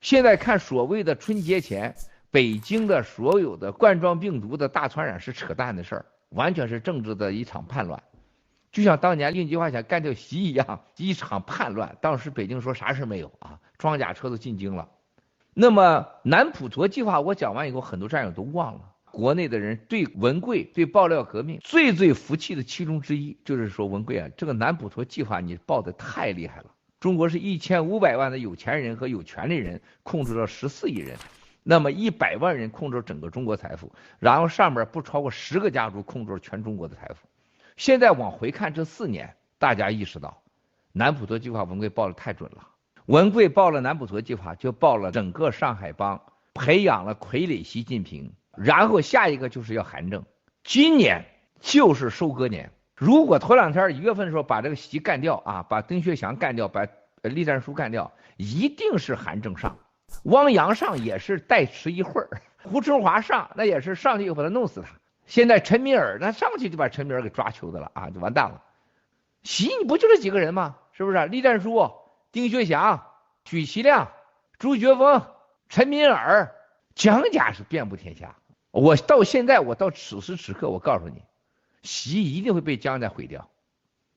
现在看所谓的春节前北京的所有的冠状病毒的大传染是扯淡的事儿，完全是政治的一场叛乱。就像当年令计划想干掉习一样，一场叛乱。当时北京说啥事没有啊，装甲车都进京了。那么南普陀计划我讲完以后，很多战友都忘了。国内的人对文贵、对爆料革命最服气的其中之一，就是说文贵啊，这个南普陀计划你报的太厉害了。中国是1500万的有钱人和有权利人控制了14亿人，那么100万人控制整个中国财富，然后上面不超过10个家族控制全中国的财富。现在往回看这4年，大家意识到南普陀计划文贵报的太准了。文贵报了南普陀计划，就报了整个上海帮，培养了傀儡习近平，然后下一个就是要韩正。今年就是收割年，如果头2天1月份的时候把这个习干掉啊，把丁薛祥干掉，把栗战书干掉，一定是韩正上。汪洋上也是代持一会儿，胡春华上那也是上去以后把他弄死他。现在陈敏尔那上去就把陈敏尔给抓球的了啊，就完蛋了。习你不就这几个人吗？是不是？栗战书、丁薛祥、许其亮、朱学峰、陈敏尔，蒋家是遍布天下。我到现在，我到此时此刻，我告诉你，习一定会被蒋家毁掉。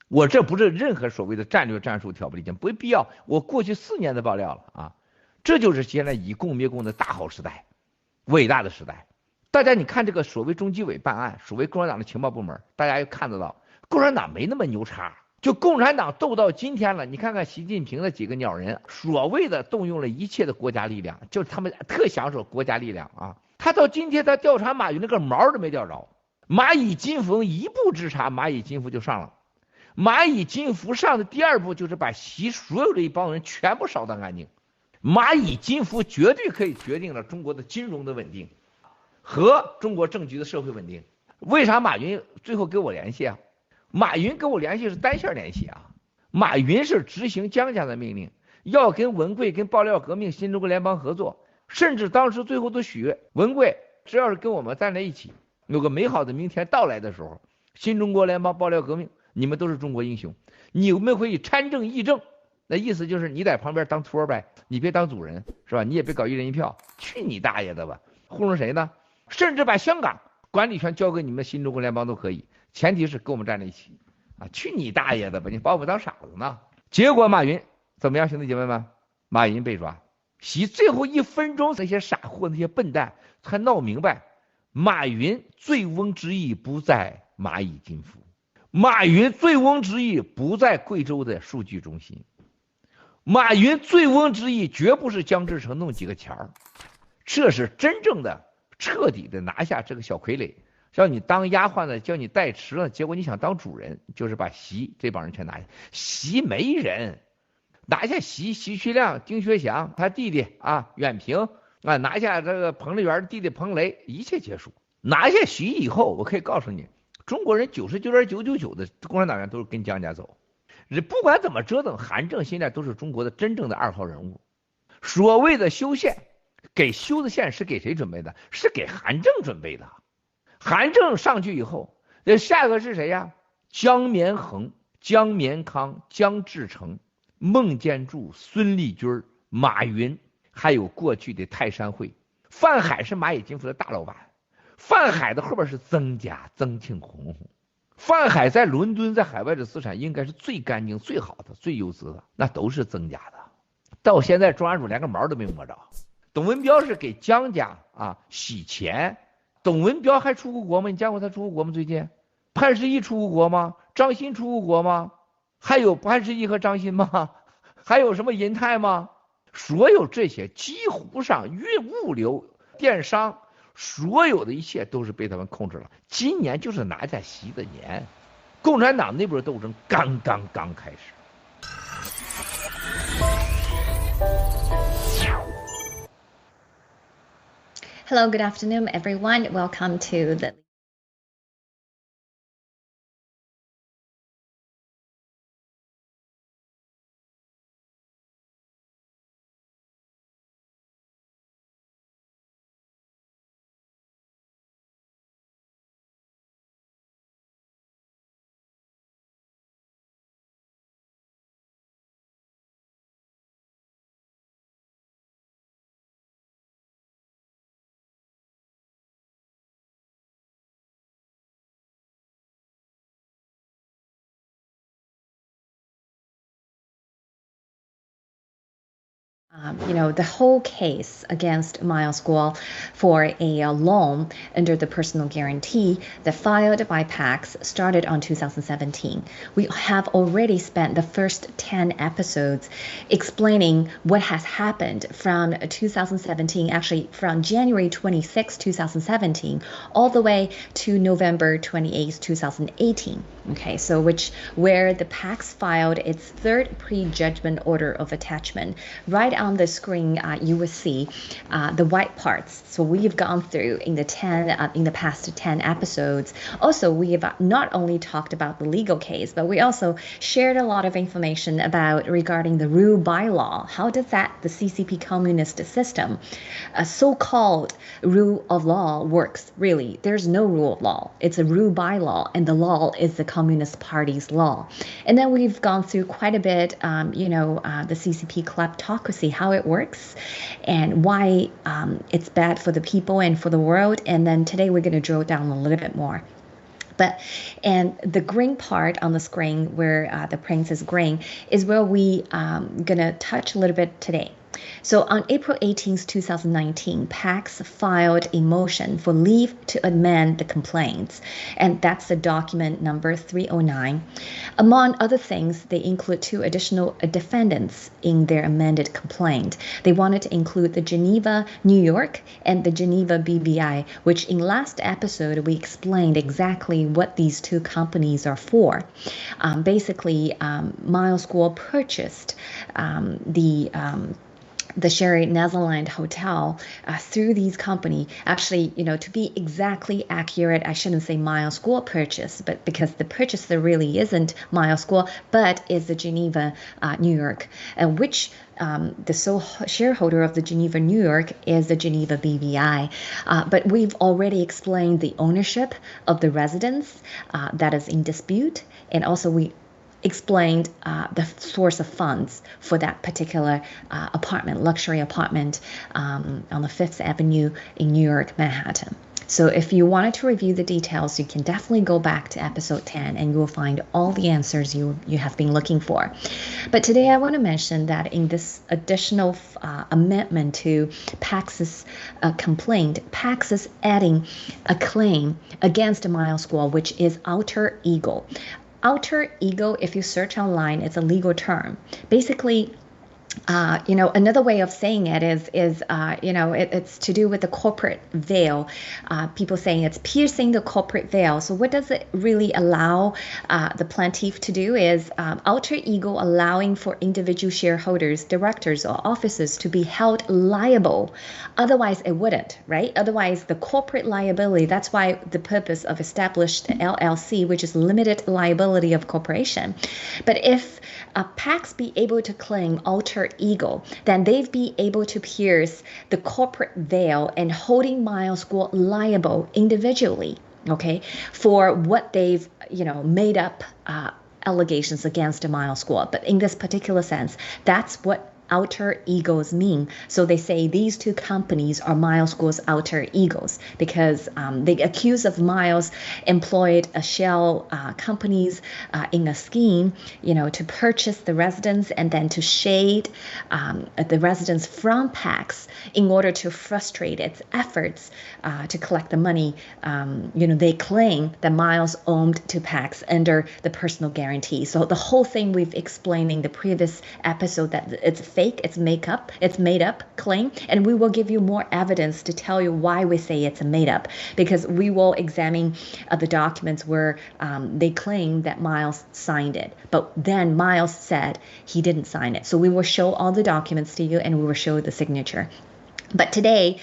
我这不是任何所谓的战略战术挑拨离间，不必要。我过去4年的爆料了啊，这就是现在以共灭共的大好时代，伟大的时代。大家你看这个所谓中纪委办案，所谓共产党的情报部门，大家又看得到，共产党没那么牛叉。就共产党斗到今天了，你看看习近平的几个鸟人，所谓的动用了一切的国家力量，就是他们特享受国家力量啊。他到今天他调查马云那个毛都没调着，蚂蚁金服一步之差，蚂蚁金服就上了。蚂蚁金服上的第2步就是把习所有的一帮人全部扫荡干净。蚂蚁金服绝对可以决定了中国的金融的稳定和中国政局的社会稳定。为啥马云最后跟我联系啊？马云跟我联系是单线联系啊，马云是执行江家的命令，要跟文贵、跟爆料革命、新中国联邦合作，甚至当时最后都许文贵，只要是跟我们站在一起，有个美好的明天到来的时候，新中国联邦、爆料革命，你们都是中国英雄，你们可以参政议政，那意思就是你在旁边当托呗，你别当主人，是吧？你也别搞1人1票，去你大爷的吧！糊弄谁呢？甚至把香港管理权交给你们新中国联邦都可以。前提是跟我们站在一起啊！去你大爷的吧！你把我们当傻子呢？结果马云怎么样，兄弟姐妹们？马云被抓，习最后1分钟，那些傻货、那些笨蛋才闹明白，马云醉翁之意不在蚂蚁金服，马云醉翁之意不在贵州的数据中心，马云醉翁之意绝不是江志成弄几个钱儿，这是真正的彻底的拿下这个小傀儡。叫你当丫鬟的，叫你代持了，结果你想当主人，就是把习这帮人全拿下。习没人，拿下习徐亮、丁薛祥他弟弟啊远平啊，拿下这个彭丽媛弟弟彭雷，一切结束。拿下习以后，我可以告诉你，中国人99.999%的共产党员都是跟江家走。不管怎么折腾，韩正现在都是中国的真正的2号人物。所谓的修宪，给修的宪是给谁准备的？是给韩正准备的。韩正上去以后，这下一个是谁呀？江绵恒、江绵康、江志成、孟建柱、孙立军、马云，还有过去的泰山会。范海是蚂蚁金服的大老板，范海的后边是曾家、曾庆红。范海在伦敦在海外的资产应该是最干净、最好的、最优质的，那都是曾家的。到现在中安主连个毛都没摸着。董文标是给江家啊洗钱。董文标还出过国吗？你见过他出过国吗？最近潘石屹出过国吗？张欣出过国吗？还有潘石屹和张欣吗？还有什么银泰吗？所有这些几乎上物流、电商，所有的一切都是被他们控制了。今年就是拿下习的年，共产党内部的斗争刚开始。Hello, good afternoon, everyone. Welcome to the the whole case against Miles Guo for a loan under the personal guarantee that filed by Pax started on 2017. We have already spent the first 10 episodes explaining what has happened from 2017, actually from January 26, 2017, all the way to November 28, 2018. Okay, so where the Pax filed its third prejudgment order of attachment. Right on the screen, you will see the white parts. So we've gone through in the past 10 episodes. Also, we have not only talked about the legal case, but we also shared a lot of information regarding the rule bylaw. How does the CCP communist system, a so-called rule of law, works? Really, there's no rule of law. It's a rule bylaw, and the law is the Communist Party's law. And then we've gone through quite a bit, the CCP kleptocracy, how it works, and why it's bad for the people and for the world. And then today we're going to drill down a little bit more. And the green part on the screen where the print is green is where we going to touch a little bit today. So on April 18, 2019, Pax filed a motion for leave to amend the complaints, and that's the document number 309. Among other things, they include 2 additional defendants in their amended complaint. They wanted to include the Geneva, New York, and the Geneva BVI, which in last episode we explained exactly what these 2 companies are for. Basically, Miles Guo purchased the Sherry Netherland Hotel through these company. Actually, to be exactly accurate, I shouldn't say Miles Guo purchase, but because the purchaser really isn't Miles Guo, but is the Geneva, New York, which the sole shareholder of the Geneva, New York is the Geneva BVI. But we've already explained the ownership of the residence that is in dispute, and also we explained the source of funds for that particular luxury apartment on the 5th Avenue in New York, Manhattan. So if you wanted to review the details, you can definitely go back to episode 10 and you will find all the answers you have been looking for. But today I want to mention that in this additional amendment to Pax's complaint, Pax is adding a claim against Miles Guo, which is alter ego. Alter ego, if you search online, it's a legal term. Basically, another way of saying it is it's to do with the corporate veil. People saying it's piercing the corporate veil. So what does it really allow the plaintiff to do is alter ego allowing for individual shareholders, directors, or officers to be held liable. Otherwise, it wouldn't, right? Otherwise, the corporate liability, that's why the purpose of established LLC, which is limited liability of corporation. But if Pax be able to claim alter ego, then they'd be able to pierce the corporate veil and holding Miles Guo liable individually, okay, for what they've, made up allegations against Miles Guo. But in this particular sense, that's what alter egos mean. So they say these 2 companies are Miles Guo's alter egos because they accuse of Miles employed a shell companies in a scheme, to purchase the residence and then to shade the residence from Pax in order to frustrate its efforts to collect the money. They claim that Miles owned to Pax under the personal guarantee. So the whole thing we've explained in the previous episode that it's fake, it's made up claim, and we will give you more evidence to tell you why we say it's a made up, because we will examine the documents where they claim that Miles signed it, but then Miles said he didn't sign it. So we will show all the documents to you and we will show the signature. But today,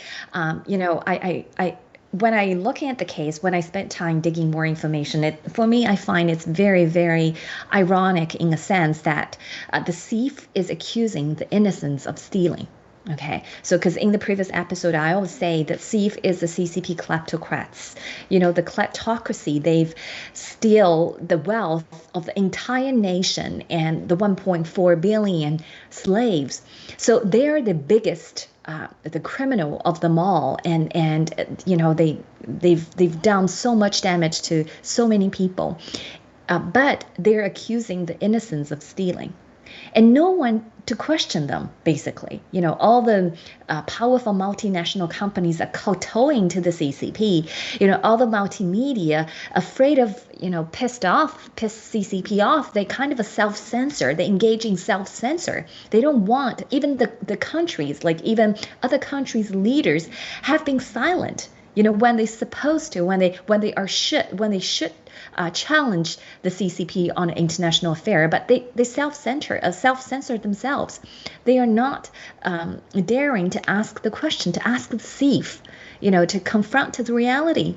when I look at the case, when I spent time digging more information, for me, I find it's very, very ironic in a sense that the thief is accusing the innocents of stealing. Okay, so because in the previous episode, I always say that thief is the CCP kleptocrats. The kleptocracy, they've steal the wealth of the entire nation and the 1.4 billion slaves. So they're the biggest the criminal of them all, and they've done so much damage to so many people, but they're accusing the innocents of stealing. and no one to question them, basically. All the powerful multinational companies are kowtowing to the CCP. All the multimedia afraid of, piss CCP off. They kind of a self-censor. They engage in self-censor. They don't want, even the countries, like even other countries' leaders have been silent. When they're supposed to, when they should challenge the CCP on an international affair, but they self-censor themselves. They are not daring to ask the question, to ask the thief, to confront the reality.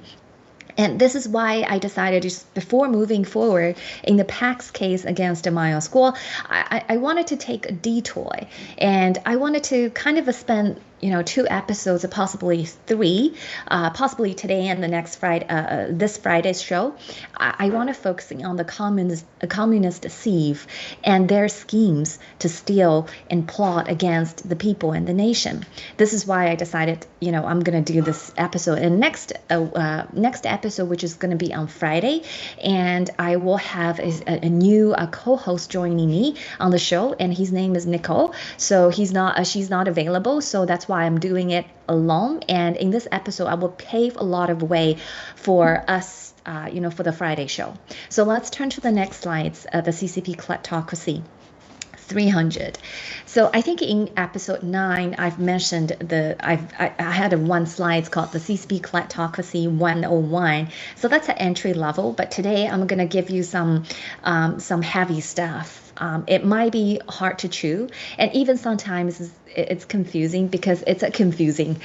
And this is why I decided, just before moving forward in the Pax case against Miles Guo, I wanted to take a detour, and I wanted to kind of spend 2 episodes, or possibly 3, possibly today and the next Friday, this Friday's show. I want to focus on the communist thief and their schemes to steal and plot against the people and the nation. This is why I decided, I'm going to do this episode, and next episode, which is going to be on Friday, and I will have a new co-host joining me on the show, and his name is Nicole. So she's not available, so that's why I'm doing it alone. And in this episode, I will pave a lot of way for us, for the Friday show. So let's turn to the next slides, the CCP kleptocracy. 300. So I think in episode 9, I've mentioned I had one slide called the CCP kleptocracy 101. So that's an entry level, but today I'm going to give you some heavy stuff. It might be hard to chew, and even sometimes it's confusing, because it's a confusing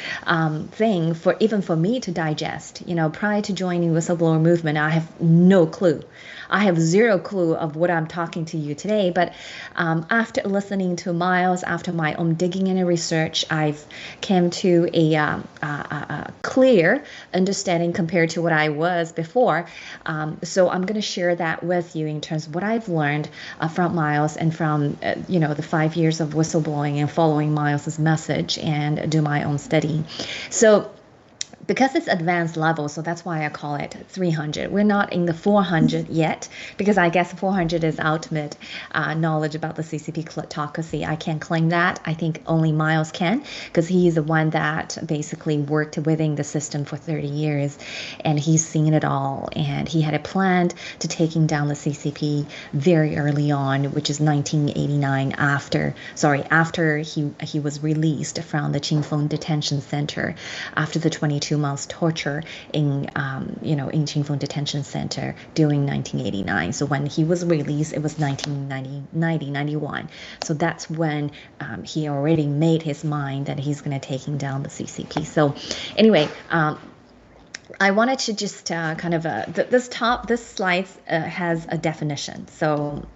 thing even for me to digest. Prior to joining Whistleblower Movement, I have no clue. I have zero clue of what I'm talking to you today, but after listening to Miles, after my own digging and research, I've came to a clear understanding compared to what I was before. So I'm going to share that with you in terms of what I've learned from Miles, and from the 5 years of whistleblowing and following Miles's message, and do my own study. So because it's advanced level, so that's why I call it 300. We're not in the 400 yet, because I guess 400 is ultimate knowledge about the CCP kleptocracy. I can't claim that. I think only Miles can, because he's the one that basically worked within the system for 30 years, and he's seen it all. And he had a plan to taking down the CCP very early on, which is 1989, after he was released from the Qingfeng Detention Center after the 22 months torture in Qingfeng Detention Center during 1989. So when he was released, it was 1991. So that's when he already made his mind that he's going to taking down the CCP. So anyway, I wanted to just this slide has a definition. So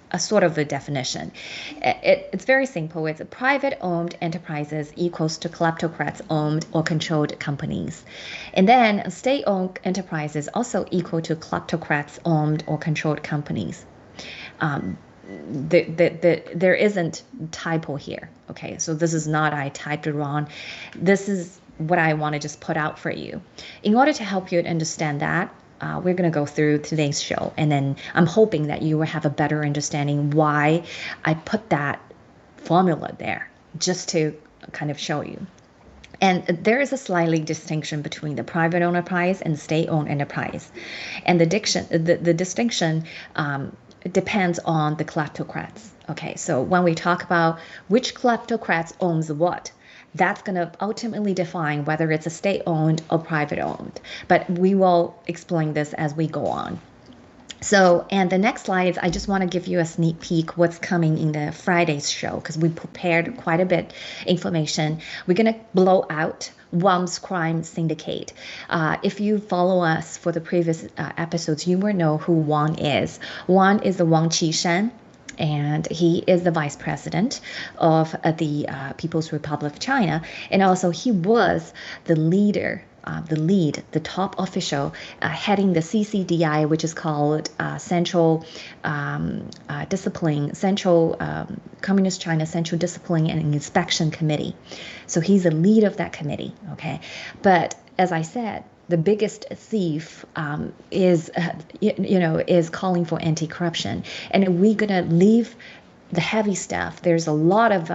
a sort of a definition. It's very simple. It's private-owned enterprises equals to kleptocrats-owned or controlled companies. And then state-owned enterprises also equal to kleptocrats-owned or controlled companies. There isn't typo here. Okay, so this is not I typed it wrong. This is what I want to just put out for you. In order to help you understand that, we're going to go through today's show, and then I'm hoping that you will have a better understanding why I put that formula there, just to kind of show you. And there is a slightly distinction between the private enterprise and state-owned enterprise, and the distinction depends on the kleptocrats. Okay, so when we talk about which kleptocrats owns what, that's going to ultimately define whether it's a state-owned or private-owned. But we will explain this as we go on. So, and the next slides, I just want to give you a sneak peek what's coming in the Friday's show, because we prepared quite a bit information. We're going to blow out Wang's crime syndicate. If you follow us for the previous episodes, you will know who Wang is. Wang is the Wang Qishan, and he is the vice president of the People's Republic of China. And also he was the leader, the top official heading the CCDI, which is called Central Communist China Central Discipline and Inspection Committee. So he's the lead of that committee, okay? But as I said, the biggest thief is calling for anti-corruption, and we're gonna leave the heavy stuff. There's a lot of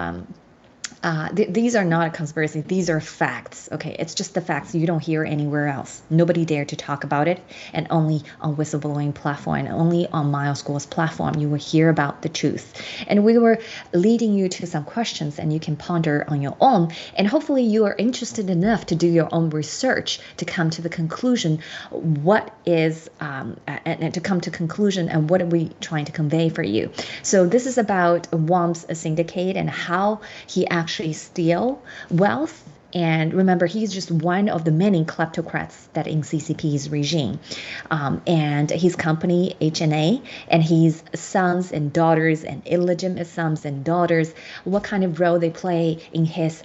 these are not a conspiracy. These are facts. Okay, it's just the facts you don't hear anywhere else. Nobody dare to talk about it, and only on whistleblowing platform, and only on Miles School's platform, you will hear about the truth. And we were leading you to some questions, and you can ponder on your own. And hopefully, you are interested enough to do your own research to come to the conclusion what is and to come to conclusion and what are we trying to convey for you. So this is about Wang's syndicate and how he actually steal wealth. And remember, he's just one of the many kleptocrats that in CCP's regime. And his company, HNA, and his sons and daughters and illegitimate sons and daughters, what kind of role they play in his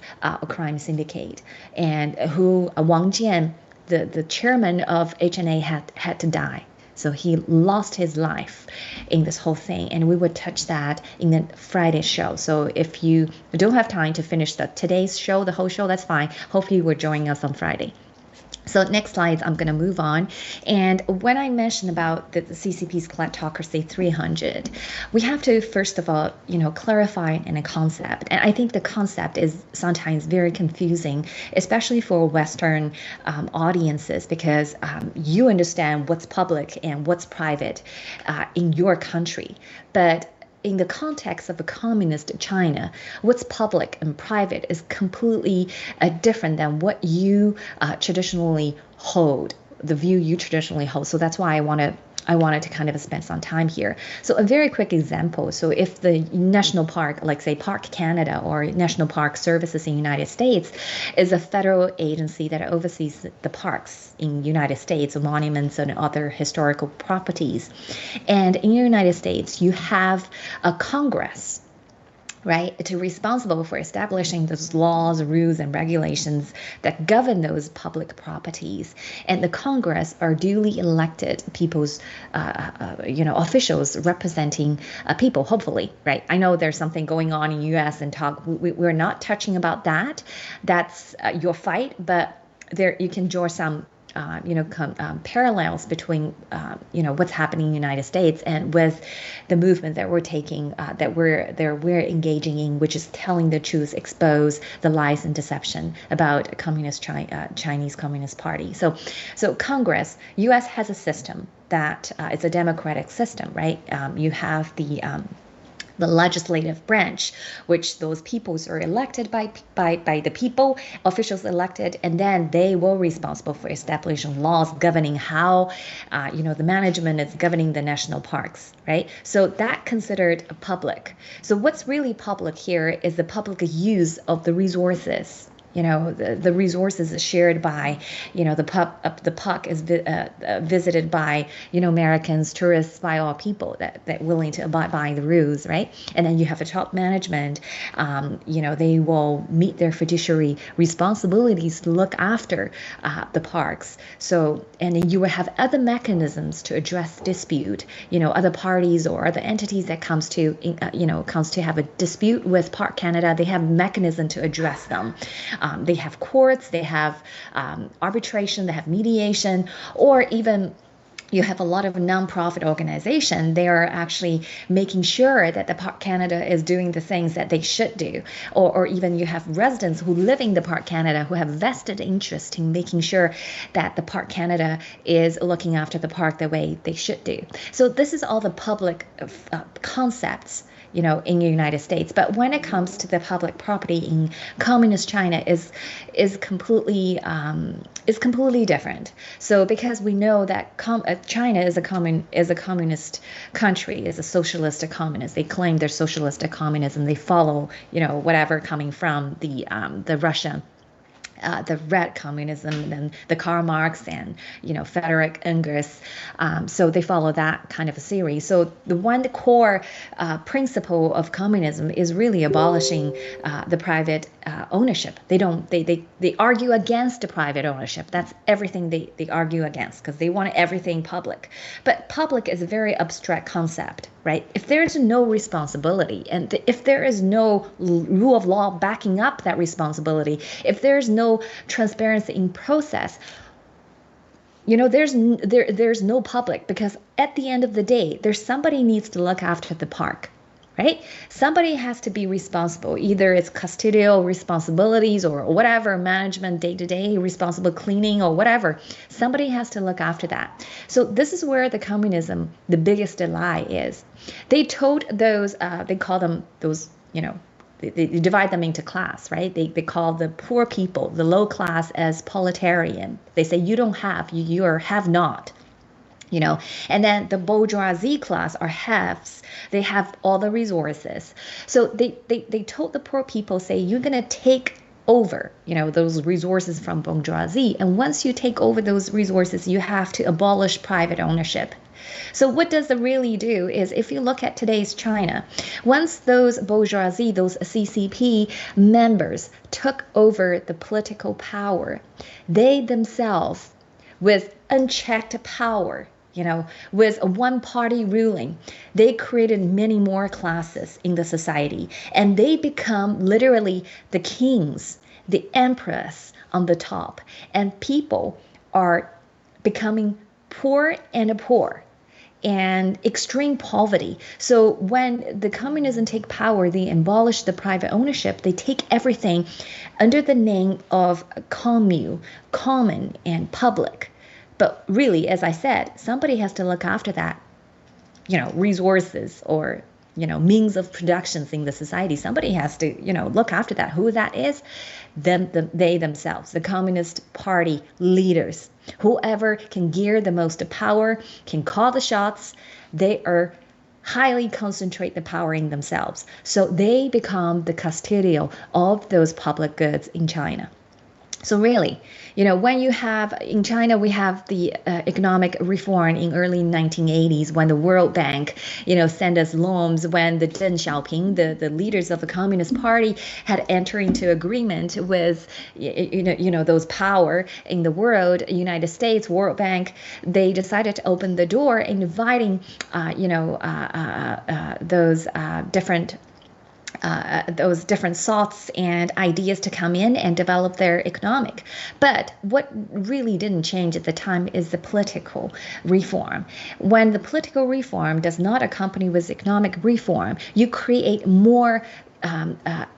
crime syndicate. And who Wang Jian, the chairman of HNA, had to die. So he lost his life in this whole thing. And we would touch that in the Friday show. So if you don't have time to finish today's show, the whole show, that's fine. Hopefully you will join us on Friday. So next slides, I'm going to move on. And when I mentioned about the CCP's kleptocracy 300, we have to, first of all, clarify in a concept. And I think the concept is sometimes very confusing, especially for Western audiences, because you understand what's public and what's private in your country. But in the context of a communist China, what's public and private is completely different than what you traditionally hold, the view you traditionally hold. So that's why I wanted to kind of spend some time here. So a very quick example. So if the national park, like say Park Canada or National Park Services in the United States, is a federal agency that oversees the parks in the United States, monuments and other historical properties. And in the United States, you have a Congress, right, to responsible for establishing those laws, rules, and regulations that govern those public properties. And the Congress are duly elected people's, officials representing people, hopefully, right? I know there's something going on in the U.S. and we're not touching about that. That's your fight, but there you can draw some parallels between, what's happening in the United States and with the movement that we're taking, we're engaging in, which is telling the truth, expose the lies and deception about Chinese Communist Party. So Congress, U.S. has a system that it's a democratic system, right? You have the legislative branch, which those peoples are elected by the people, officials elected, and then they were responsible for establishing laws governing how, the management is governing the national parks, right? So that considered public. So what's really public here is the public use of the resources. The resources is shared by, the park is visited by, Americans, tourists, by all people that willing to abide by the rules, right? And then you have a top management, they will meet their fiduciary responsibilities to look after the parks. So, and then you will have other mechanisms to address dispute, other parties or other entities that comes to have a dispute with Park Canada, they have mechanism to address them. They have courts, they have arbitration, they have mediation, or even you have a lot of nonprofit organizations. They are actually making sure that the Park Canada is doing the things that they should do. Or even you have residents who live in the Park Canada who have vested interest in making sure that the Park Canada is looking after the park the way they should do. So this is all the public concepts in the United States. But when it comes to the public property in communist China is completely different. So because we know that China is a communist country, is a socialistic communist. They claim they're socialistic communism. They follow whatever coming from the Russia. The red communism and the Karl Marx and Frederick Engels, so they follow that kind of a series. So the core principle of communism is really abolishing the private ownership. They argue against the private ownership. That's everything they argue against because they want everything public. But public is a very abstract concept, right? If there is no responsibility and if there is no rule of law backing up that responsibility, if there's no transparency in process, there's no public, because at the end of the day, there's somebody needs to look after the park, right? Somebody has to be responsible. Either it's custodial responsibilities or whatever, management, day-to-day responsible cleaning or whatever. Somebody has to look after that. So this is where the communism, the biggest lie is. They told those, they call them those, they divide them into class, right? They call the poor people, the low class, as proletarian. They say you don't have, you are have not. And then the bourgeoisie class are haves. They have all the resources. So they told the poor people, say, you're going to take over, those resources from bourgeoisie. And once you take over those resources, you have to abolish private ownership. So what does it really do is, if you look at today's China, once those bourgeoisie, those CCP members took over the political power, they themselves, with unchecked power, with a one-party ruling, they created many more classes in the society, and they become literally the kings, the empress on the top, and people are becoming poor and extreme poverty. So when the communism take power, they abolish the private ownership. They take everything under the name of commune, common, and public. But really, as I said, somebody has to look after that, resources or, means of productions in the society. Somebody has to, look after that. Who that is? They themselves, the Communist Party leaders. Whoever can gear the most power, can call the shots, they are highly concentrate the power in themselves. So they become the custodial of those public goods in China. So really, when you have, in China, we have the economic reform in early 1980s when the World Bank, sent us loans, when the Deng Xiaoping, the leaders of the Communist Party, had entered into agreement with, those power in the world, United States, World Bank. They decided to open the door, inviting, those different thoughts and ideas to come in and develop their economic. But what really didn't change at the time is the political reform. When the political reform does not accompany with economic reform, you create more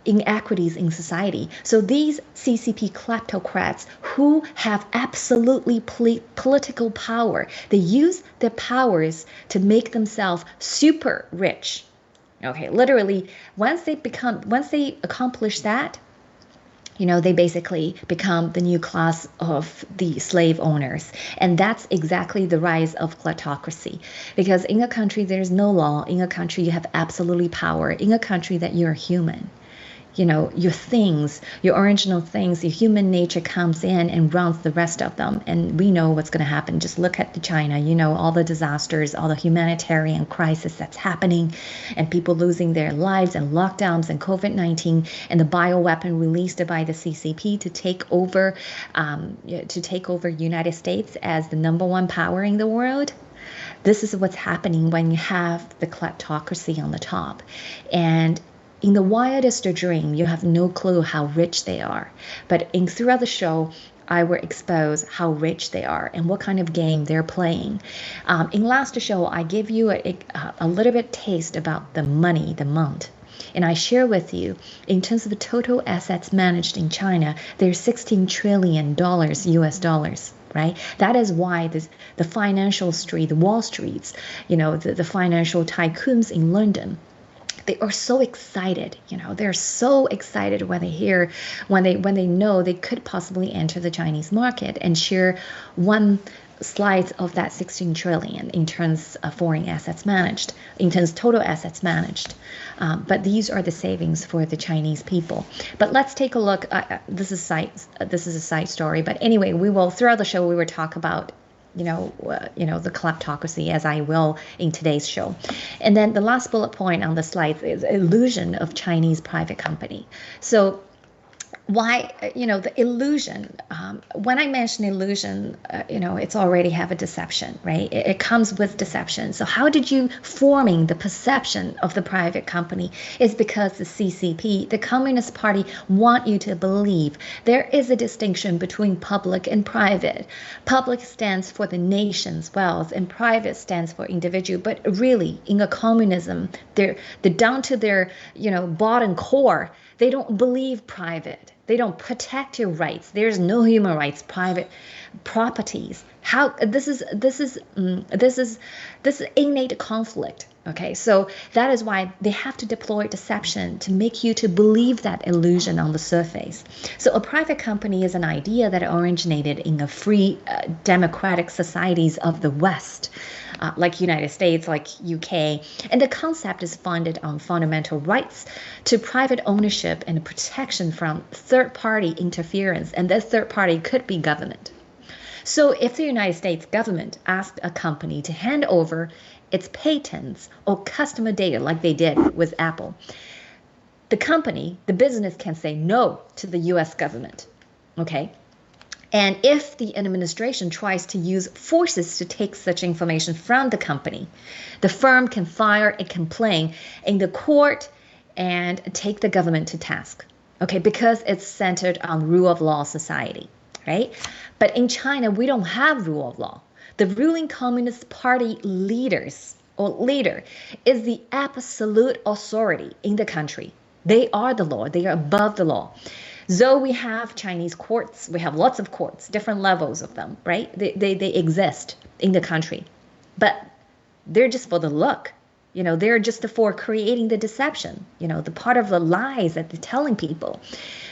inequities in society. So these CCP kleptocrats who have absolutely political power, they use their powers to make themselves super rich. Okay, literally, once they accomplish that, they basically become the new class of the slave owners. And that's exactly the rise of kleptocracy. Because in a country, there's no law. In a country, you have absolutely power. In a country that you're human. Your things, your original things, your human nature comes in and runs the rest of them. And we know what's going to happen. Just look at China, all the disasters, all the humanitarian crisis that's happening, and people losing their lives, and lockdowns, and COVID-19, and the bioweapon released by the CCP to take over United States as the #1 power in the world. This is what's happening when you have the kleptocracy on the top. And in the wildest dream, you have no clue how rich they are. But throughout the show, I will expose how rich they are and what kind of game they're playing. In last show, I give you a little bit taste about the money, the amount. And I share with you, in terms of the total assets managed in China, there's $16 trillion US dollars. Right? That is why the financial street, the Wall Streets, the financial tycoons in London, they are so excited, they're so excited when they know they could possibly enter the Chinese market and share one slice of that 16 trillion in terms of foreign assets managed, in terms of total assets managed. But these are the savings for the Chinese people. But let's take a look. This is a side story. But anyway, throughout the show we will talk about the kleptocracy, as I will in today's show. And then the last bullet point on the slide is illusion of Chinese private company. So why, the illusion, when I mention illusion, it's already have a deception, right? It comes with deception. So how did you forming the perception of the private company is because the CCP, the Communist Party, want you to believe there is a distinction between public and private. Public stands for the nation's wealth and private stands for individual. But really, in a communism, they're down to their, bottom core, they don't believe private. They don't protect your rights. There's no human rights, private properties. How this is innate conflict. Okay, so that is why they have to deploy deception to make you to believe that illusion on the surface. So a private company is an idea that originated in a free democratic societies of the West, like United States, like UK. And the concept is founded on fundamental rights to private ownership and protection from third-party interference. And that third party could be government. So if the United States government asked a company to hand over its patents or customer data like they did with Apple, the business can say no to the US government, okay? And if the administration tries to use forces to take such information from the company, the firm can file a complaint in the court and take the government to task, okay? Because it's centered on rule of law society, right? But in China, we don't have rule of law. The ruling Communist Party leader is the absolute authority in the country. They are the law. They are above the law. So we have Chinese courts. We have lots of courts, different levels of them, right? They exist in the country. But they're just for the look. They're just for creating the deception, the part of the lies that they're telling people.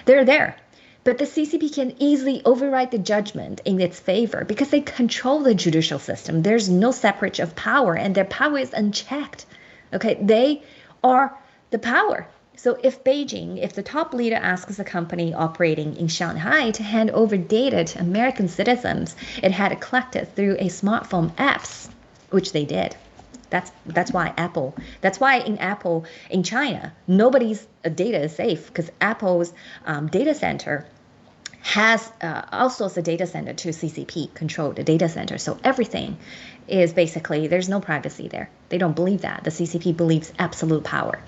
They're there. But the CCP can easily override the judgment in its favor because they control the judicial system. There's no separation of power, and their power is unchecked. Okay, they are the power. So if the top leader asks a company operating in Shanghai to hand over data to American citizens it had collected through a smartphone apps, which they did. That's why in China, nobody's data is safe because Apple's data center has outsourced a data center to CCP, controlled the data center. So everything is basically, there's no privacy there. They don't believe that. The CCP believes absolute power.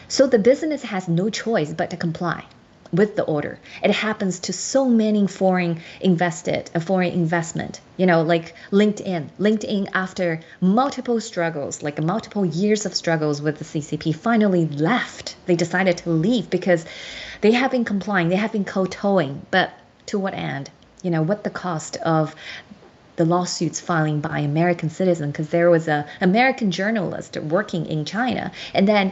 So the business has no choice but to comply with the order. It happens to so many foreign investment, like LinkedIn. LinkedIn, after multiple struggles, like multiple years of struggles with the CCP, finally left. They decided to leave because they have been complying, they have been kowtowing, but to what end? What the cost of the lawsuits filing by American citizens, because there was an American journalist working in China, and then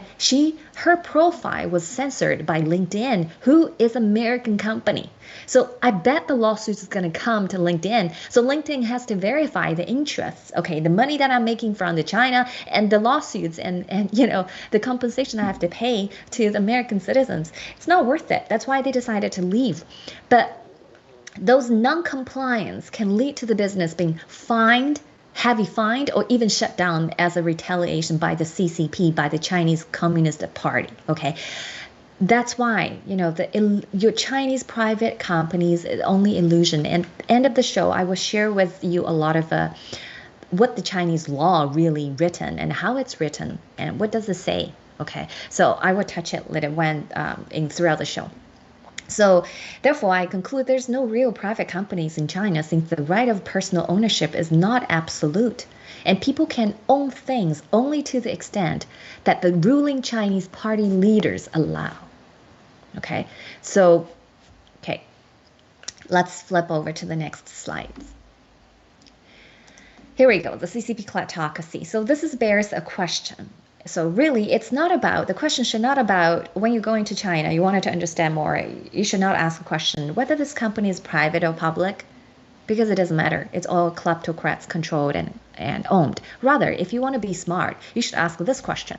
her profile was censored by LinkedIn, who is an American company. So I bet the lawsuit is going to come to LinkedIn. So LinkedIn has to verify the interests, okay, the money that I'm making from the China and the lawsuits and the compensation I have to pay to the American citizens. It's not worth it. That's why they decided to leave. But those non-compliance can lead to the business being heavy fined, or even shut down as a retaliation by the CCP, by the Chinese Communist Party. Okay, that's why your Chinese private companies is only illusion. And end of the show, I will share with you a lot of what the Chinese law really written and how it's written and what does it say. Okay, so I will touch it later throughout the show. So therefore, I conclude there's no real private companies in China since the right of personal ownership is not absolute. And people can own things only to the extent that the ruling Chinese party leaders allow. Okay, so, let's flip over to the next slide. Here we go, the CCP kleptocracy. So this bears a question. So really, the question should not about when you're going to China, you wanted to understand more, you should not ask the question whether this company is private or public, because it doesn't matter. It's all kleptocrats controlled and owned. Rather, if you want to be smart, you should ask this question.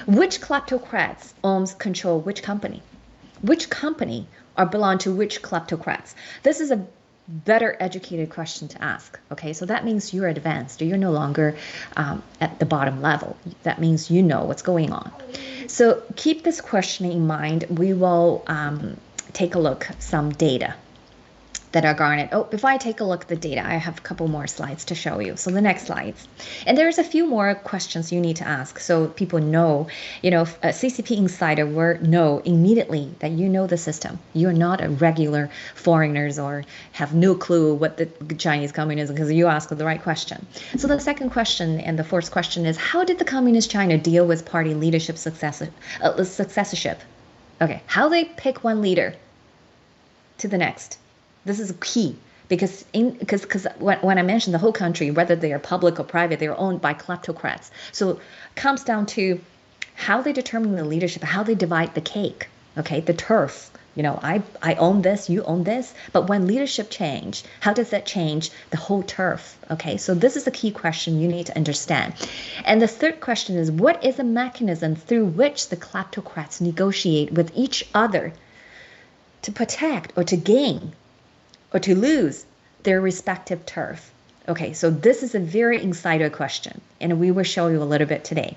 Which kleptocrats control which company? Which company belong to which kleptocrats? This is a better educated question to ask. Okay, so that means you're advanced. You're no longer at the bottom level. That means you know what's going on. So keep this question in mind. We will take a look some data that are garnered. Oh, before I take a look at the data, I have a couple more slides to show you. So the next slides. And there's a few more questions you need to ask so people know, a CCP insider will know immediately that you know the system. You're not a regular foreigners or have no clue what the Chinese communism, because you ask the right question. So the second question and the fourth question is, how did the Communist China deal with party leadership successorship? Okay, how they pick one leader to the next. This is key because when I mentioned the whole country, whether they are public or private, they are owned by kleptocrats. So it comes down to how they determine the leadership, how they divide the cake, okay, the turf. I own this, you own this. But when leadership change, how does that change the whole turf? Okay, so this is a key question you need to understand. And the third question is, what is the mechanism through which the kleptocrats negotiate with each other to protect or to gain or to lose their respective turf? Okay, so this is a very insider question, and we will show you a little bit today.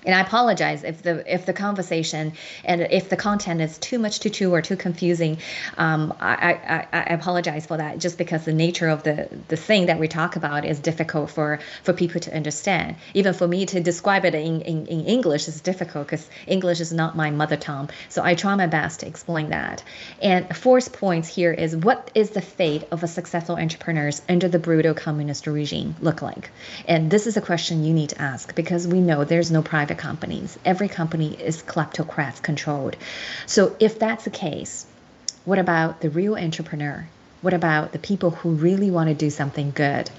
And I apologize if the conversation and if the content is too much to chew or too confusing. I apologize for that, just because the nature of the thing that we talk about is difficult for people to understand. Even for me to describe it in English is difficult because English is not my mother tongue. So I try my best to explain that. And fourth point here is, what is the fate of a successful entrepreneurs under the brutal communist regime look like? And this is a question you need to ask, because we know there's no private companies. Every company is kleptocrats controlled. So if that's the case, what about the real entrepreneur? What about the people who really want to do something good?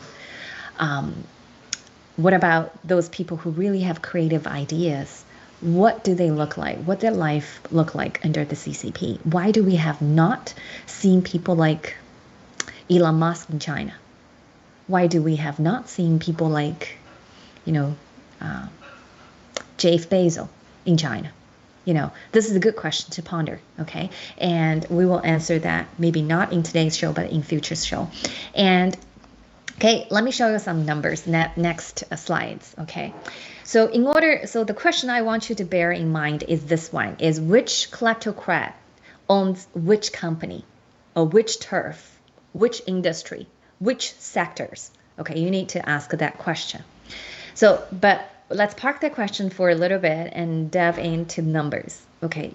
What about those people who really have creative ideas? What do they look like? What their life look like under the CCP? Why do we have not seen people like Elon Musk in China? Why do we have not seen people like, Jeff Bezos in China? This is a good question to ponder, okay? And we will answer that, maybe not in today's show, but in future show. And okay, let me show you some numbers, next slides, okay? So the question I want you to bear in mind is this one, is which kleptocrat owns which company or which turf, which industry, which sectors? Okay, you need to ask that question. So, but let's park that question for a little bit and delve into numbers. Okay,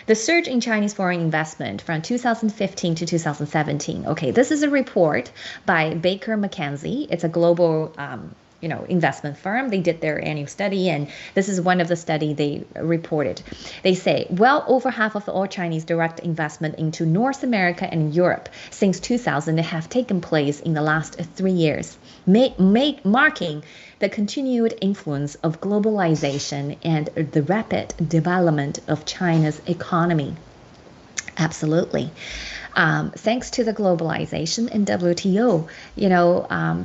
the surge in Chinese foreign investment from 2015 to 2017. Okay, this is a report by Baker McKenzie. It's a global investment firm. They did their annual study, and this is one of the study they reported. They say, well over half of all Chinese direct investment into North America and Europe since 2000 have taken place in the last 3 years, marking the continued influence of globalization and the rapid development of China's economy. Absolutely. Thanks to the globalization and WTO,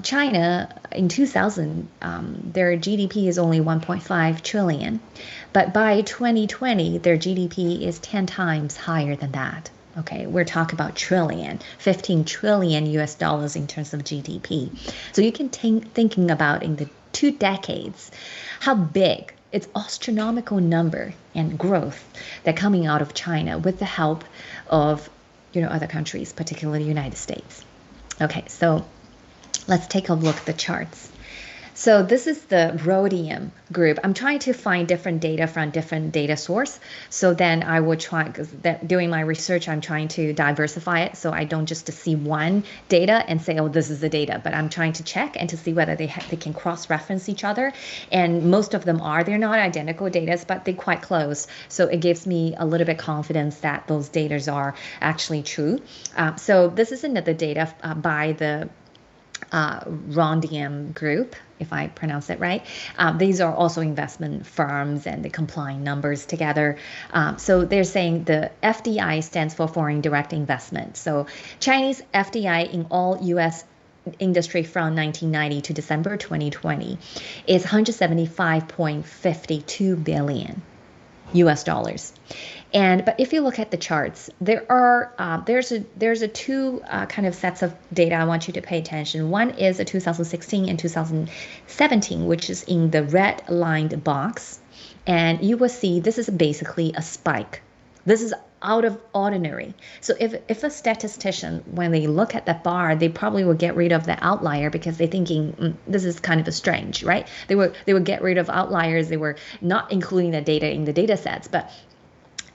China in 2000, their GDP is only 1.5 trillion, but by 2020, their GDP is 10 times higher than that. Okay, we're talking about trillion, 15 trillion US dollars in terms of GDP. So you can thinking about in the 2 decades, how big, it's astronomical number and growth that coming out of China with the help of other countries, particularly the United States. Okay, so let's take a look at the charts. So this is the Rhodium group. I'm trying to find different data from different data source. So then I will try, because doing my research, I'm trying to diversify it. So I don't just see one data and say, oh, this is the data, but I'm trying to check and to see whether they can cross-reference each other. And most of them they're not identical data, but they're quite close. So it gives me a little bit confidence that those data are actually true. So this is another data by the Rhodium group, if I pronounce it right. These are also investment firms, and they combine numbers together. So they're saying the FDI stands for foreign direct investment. So Chinese FDI in all U.S. industry from 1990 to December 2020 is 175.52 billion US dollars. But if you look at the charts, there's a two kind of sets of data I want you to pay attention. One is a 2016 and 2017, which is in the red lined box, and you will see this is basically a spike. This is out of ordinary. So if a statistician, when they look at that bar, they probably will get rid of the outlier because they're thinking this is kind of a strange, right? They would get rid of outliers. They were not including the data in the data sets, but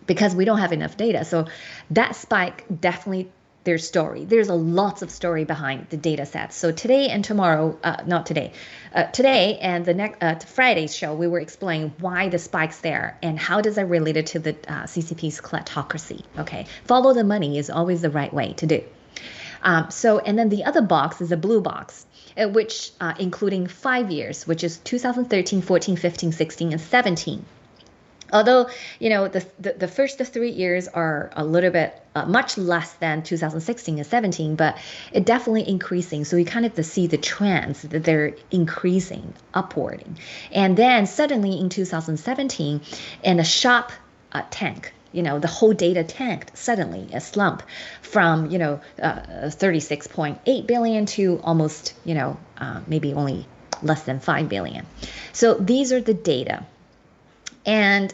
because we don't have enough data. So that spike definitely, there's story. There's a lots of story behind the data sets. So today and tomorrow, not today, today and the next Friday's show, we were explaining why the spike's there and how does that relate it to the CCP's kleptocracy. Okay, follow the money is always the right way to do. And then the other box is a blue box, which including 5 years, which is 2013, 14, 15, 16, and 17. Although, the first 3 years are a little bit much less than 2016 and 17, but it definitely increasing. So you kind of see the trends that they're increasing upward. And then suddenly in 2017, in a sharp tank, the whole data tanked suddenly, a slump from, 36.8 billion to almost, maybe only less than 5 billion. So these are the data. And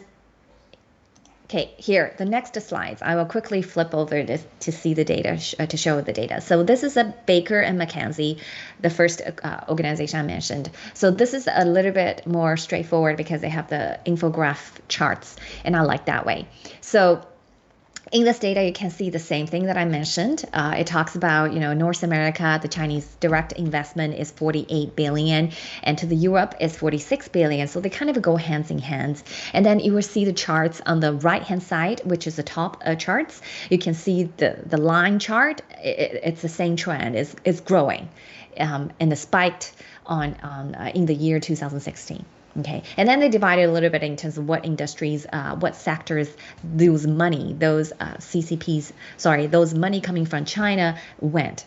okay, here, the next slides, I will quickly flip over this to see the data, to show the data. So this is a Baker and McKenzie, the first organization I mentioned. So this is a little bit more straightforward because they have the infograph charts, and I like that way. So in this data, you can see the same thing that I mentioned. It talks about, North America, the Chinese direct investment is 48 billion, and to the Europe is 46 billion. So they kind of go hands in hands. And then you will see the charts on the right-hand side, which is the top charts. You can see the line chart. It's the same trend. It's growing, and it spiked in the year 2016. Okay, and then they divided a little bit in terms of what industries, what sectors those money coming from China went.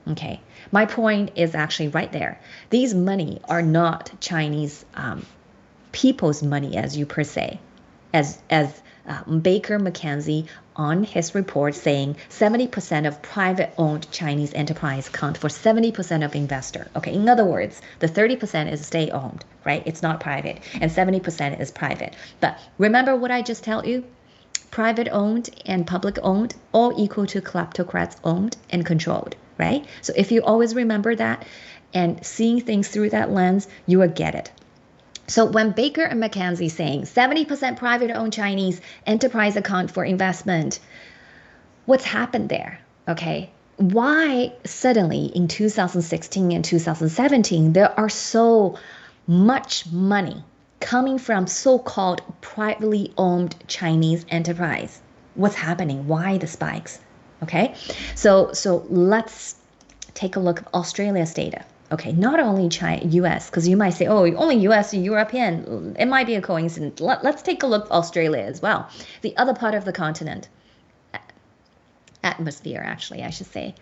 Okay, my point is actually right there. These money are not Chinese people's money as you per se, as Baker McKenzie on his report saying 70% of private-owned Chinese enterprise account for 70% of investor. Okay, in other words, the 30% is state-owned, right? It's not private, and 70% is private. But remember what I just told you? Private-owned and public-owned all equal to kleptocrats-owned and controlled, right? So if you always remember that and seeing things through that lens, you will get it. So when Baker and McKenzie saying 70% private-owned Chinese enterprise account for investment, what's happened there? Okay, why suddenly in 2016 and 2017 there are so much money coming from so-called privately owned Chinese enterprise? What's happening? Why the spikes? Okay, so let's take a look at Australia's data. Okay, not only China, U.S., because you might say, oh, only U.S. and European. It might be a coincidence. Let's take a look at Australia as well. The other part of the continent, atmosphere, actually, I should say.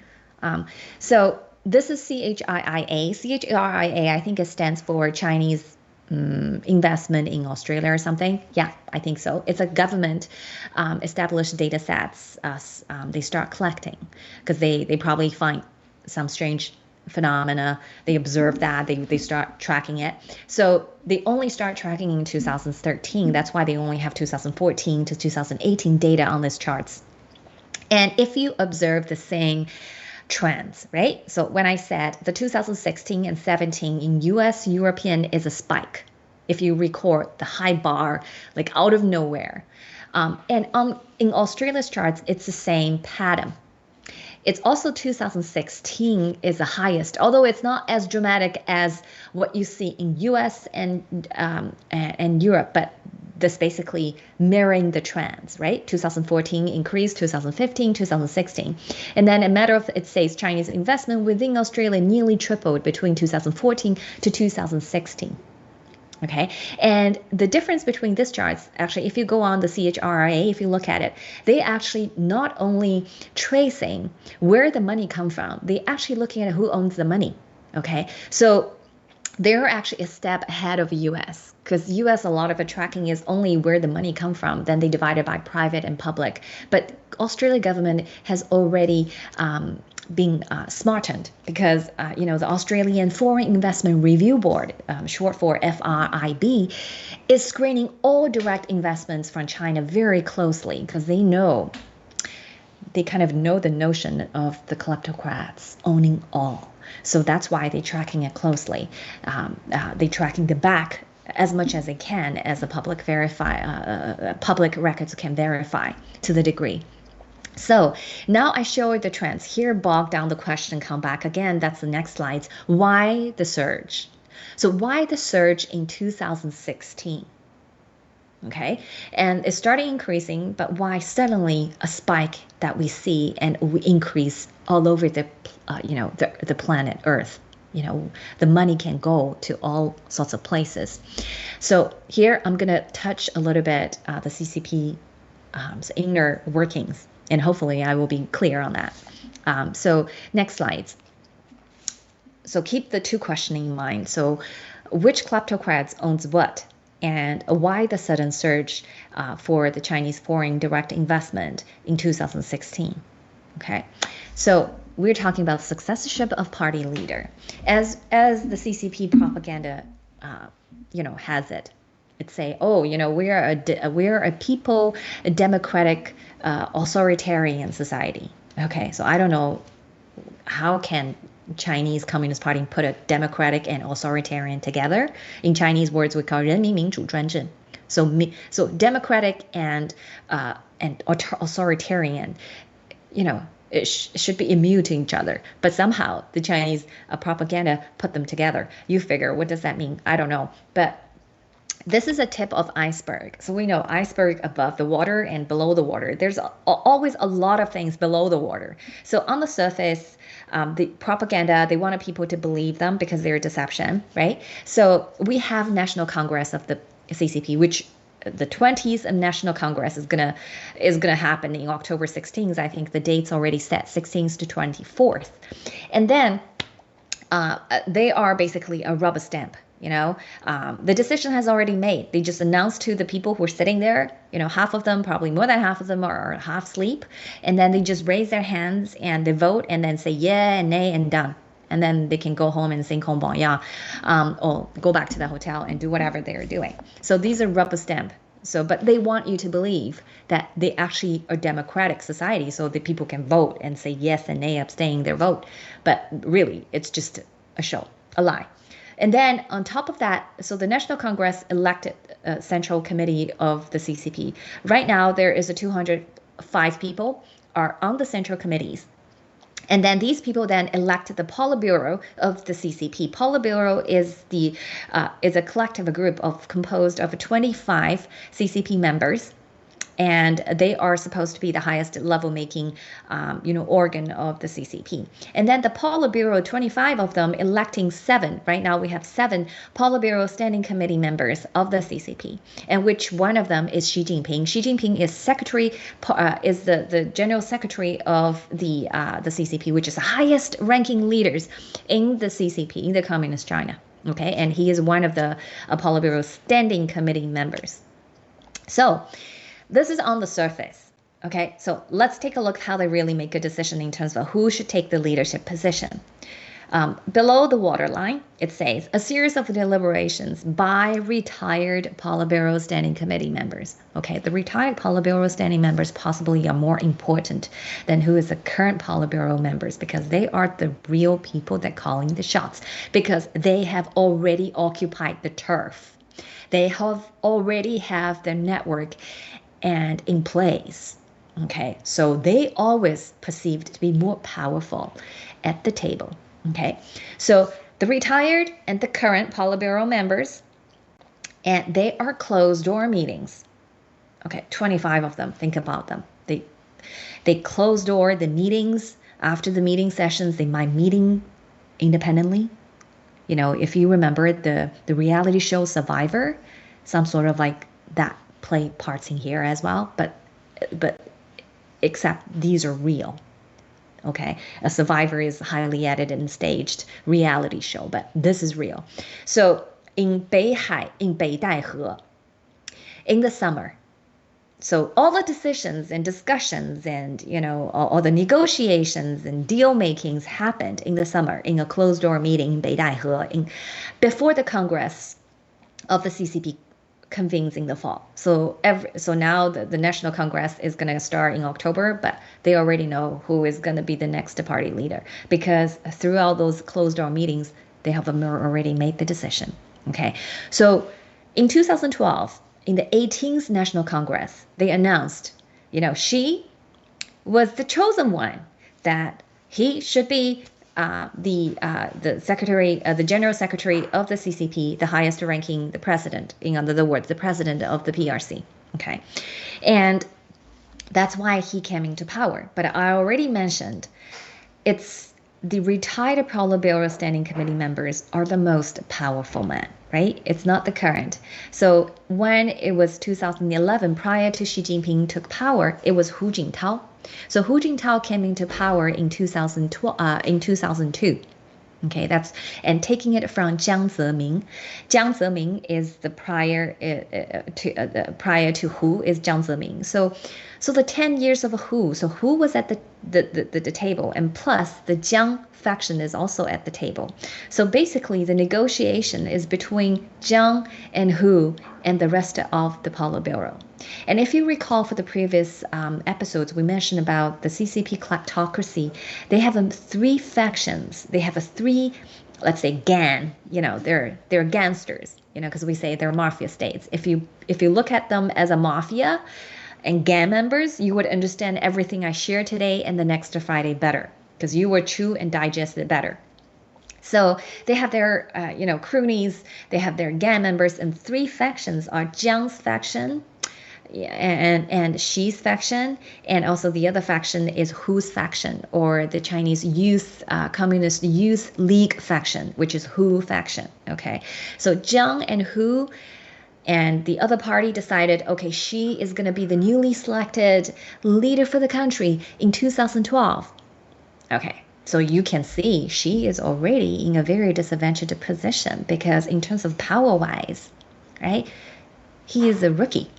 So this is CHIIA. CHIIA, I think it stands for Chinese investment in Australia or something. Yeah, I think so. It's a government established data sets. They start collecting because they probably find some strange phenomena. They observe that, they start tracking it. So they only start tracking in 2013. That's why they only have 2014 to 2018 data on these charts. And if you observe the same trends, right? So when I said the 2016 and 17 in US, European is a spike. If you record the high bar, like out of nowhere. And in Australia's charts, it's the same pattern. It's also 2016 is the highest, although it's not as dramatic as what you see in US and Europe, but this basically mirroring the trends, right? 2014 increased, 2015, 2016. And then a matter of, it says Chinese investment within Australia nearly tripled between 2014 to 2016. Okay, and the difference between these charts, actually, if you go on the CHRIA, if you look at it, they actually not only tracing where the money come from, they actually looking at who owns the money. Okay, so they're actually a step ahead of US, because US, a lot of the tracking is only where the money come from, then they divide it by private and public. But Australia government has already being smartened because the Australian Foreign Investment Review Board, short for FRIB, is screening all direct investments from China very closely because they kind of know the notion of the kleptocrats owning all. So that's why they're tracking it closely. They're tracking the back as much as they can, as the public records can verify to the degree. So now I show you the trends. Here, bog down the question, come back again. That's the next slides. Why the surge? So why the surge in 2016? Okay, and it started increasing, but why suddenly a spike that we see and we increase all over the planet Earth? The money can go to all sorts of places. So here I'm gonna touch a little bit the CCP inner workings, and hopefully I will be clear on that. So next slides. So keep the two questions in mind. So which kleptocrats owns what? And why the sudden surge for the Chinese foreign direct investment in 2016? Okay, so we're talking about successorship of party leader, as the CCP propaganda, has it. It say, we're a people, a democratic, authoritarian society. Okay, so I don't know how can Chinese Communist Party put a democratic and authoritarian together. In Chinese words, we call 人民民主专政. So democratic and authoritarian, it should be immune to each other. But somehow the Chinese propaganda put them together. You figure, what does that mean? I don't know. But this is a tip of iceberg. So we know iceberg above the water and below the water. There's always a lot of things below the water. So on the surface, the propaganda, they wanted people to believe them because they're deception, right? So we have National Congress of the CCP, which the 20th National Congress is gonna happen in October 16th. I think the date's already set, 16th to 24th. And then they are basically a rubber stamp. The decision has already made. They just announced to the people who are sitting there, half of them, probably more than half of them are half asleep. And then they just raise their hands and they vote and then say yeah and nay and done. And then they can go home and sing Kong Bong Ya, or go back to the hotel and do whatever they're doing. So these are rubber stamp. But they want you to believe that they actually are democratic society so that people can vote and say yes and nay, abstain their vote. But really, it's just a show, a lie. And then on top of that, so the National Congress elected a Central Committee of the CCP. Right now, there is 205 people are on the Central Committees. And then these people then elected the Politburo of the CCP. Politburo is a collective group composed of 25 CCP members. And they are supposed to be the highest level making, organ of the CCP. And then the Politburo, 25 of them, electing 7. Right now we have 7 Politburo Standing Committee members of the CCP, and which one of them is Xi Jinping. Xi Jinping is the general secretary of the CCP, which is the highest ranking leaders in the CCP, in the Communist China. Okay, and he is one of the Politburo Standing Committee members. So this is on the surface, okay? So let's take a look how they really make a decision in terms of who should take the leadership position. Below the waterline, it says, a series of deliberations by retired Politburo Standing Committee members. Okay, the retired Politburo Standing members possibly are more important than who is the current Politburo members because they are the real people that calling the shots because they have already occupied the turf. They already have their network and in place. Okay, so they always perceived to be more powerful at the table. Okay, so the retired and the current Politburo members, and they are closed door meetings. Okay, 25 of them. Think about them. They close door the meetings. After the meeting sessions, they might meeting independently. If you remember the reality show Survivor, some sort of like that play parts in here as well, but except these are real. Okay, a Survivor is highly edited and staged reality show, but this is real. So in Beihai, in Beidaihe, in the summer, So all the decisions and discussions and all the negotiations and deal makings happened in the summer in a closed door meeting in Beidaihe before the Congress of the CCP convenes in the fall. So now the National Congress is going to start in October, but they already know who is going to be the next party leader because throughout those closed door meetings, they have already made the decision. Okay, so in 2012, in the 18th National Congress, they announced, Xi was the chosen one, that he should be the secretary, the general secretary of the CCP, the highest ranking, the president, in other words, the president of the PRC. Okay, and that's why he came into power. But I already mentioned, it's the retired Politburo Standing Committee members are the most powerful men, right? It's not the current. So when it was 2011, prior to Xi Jinping took power, it was Hu Jintao. So Hu Jintao came into power in 2002. Okay, and taking it from Jiang Zemin. Jiang Zemin is the prior to Hu is Jiang Zemin. So the 10 years of Hu. So Hu was at the table, and plus the Jiang faction is also at the table. So basically, the negotiation is between Jiang and Hu and the rest of the Politburo. And if you recall for the previous episodes, we mentioned about the CCP kleptocracy. They have 3 factions. They have let's say, gang. They're gangsters. Because we say they're mafia states. If you look at them as a mafia and gang members, you would understand everything I share today and the next Friday better, because you would chew and digest it better. So they have their, cronies, they have their gang members, and 3 factions are Jiang's faction, and Xi's faction, and also the other faction is Hu's faction, or the Chinese Communist Youth League faction, which is Hu faction. Okay, so Jiang and Hu and the other party decided, okay, Xi is going to be the newly selected leader for the country in 2012. Okay, so you can see Xi is already in a very disadvantaged position because in terms of power-wise, right, he is a rookie.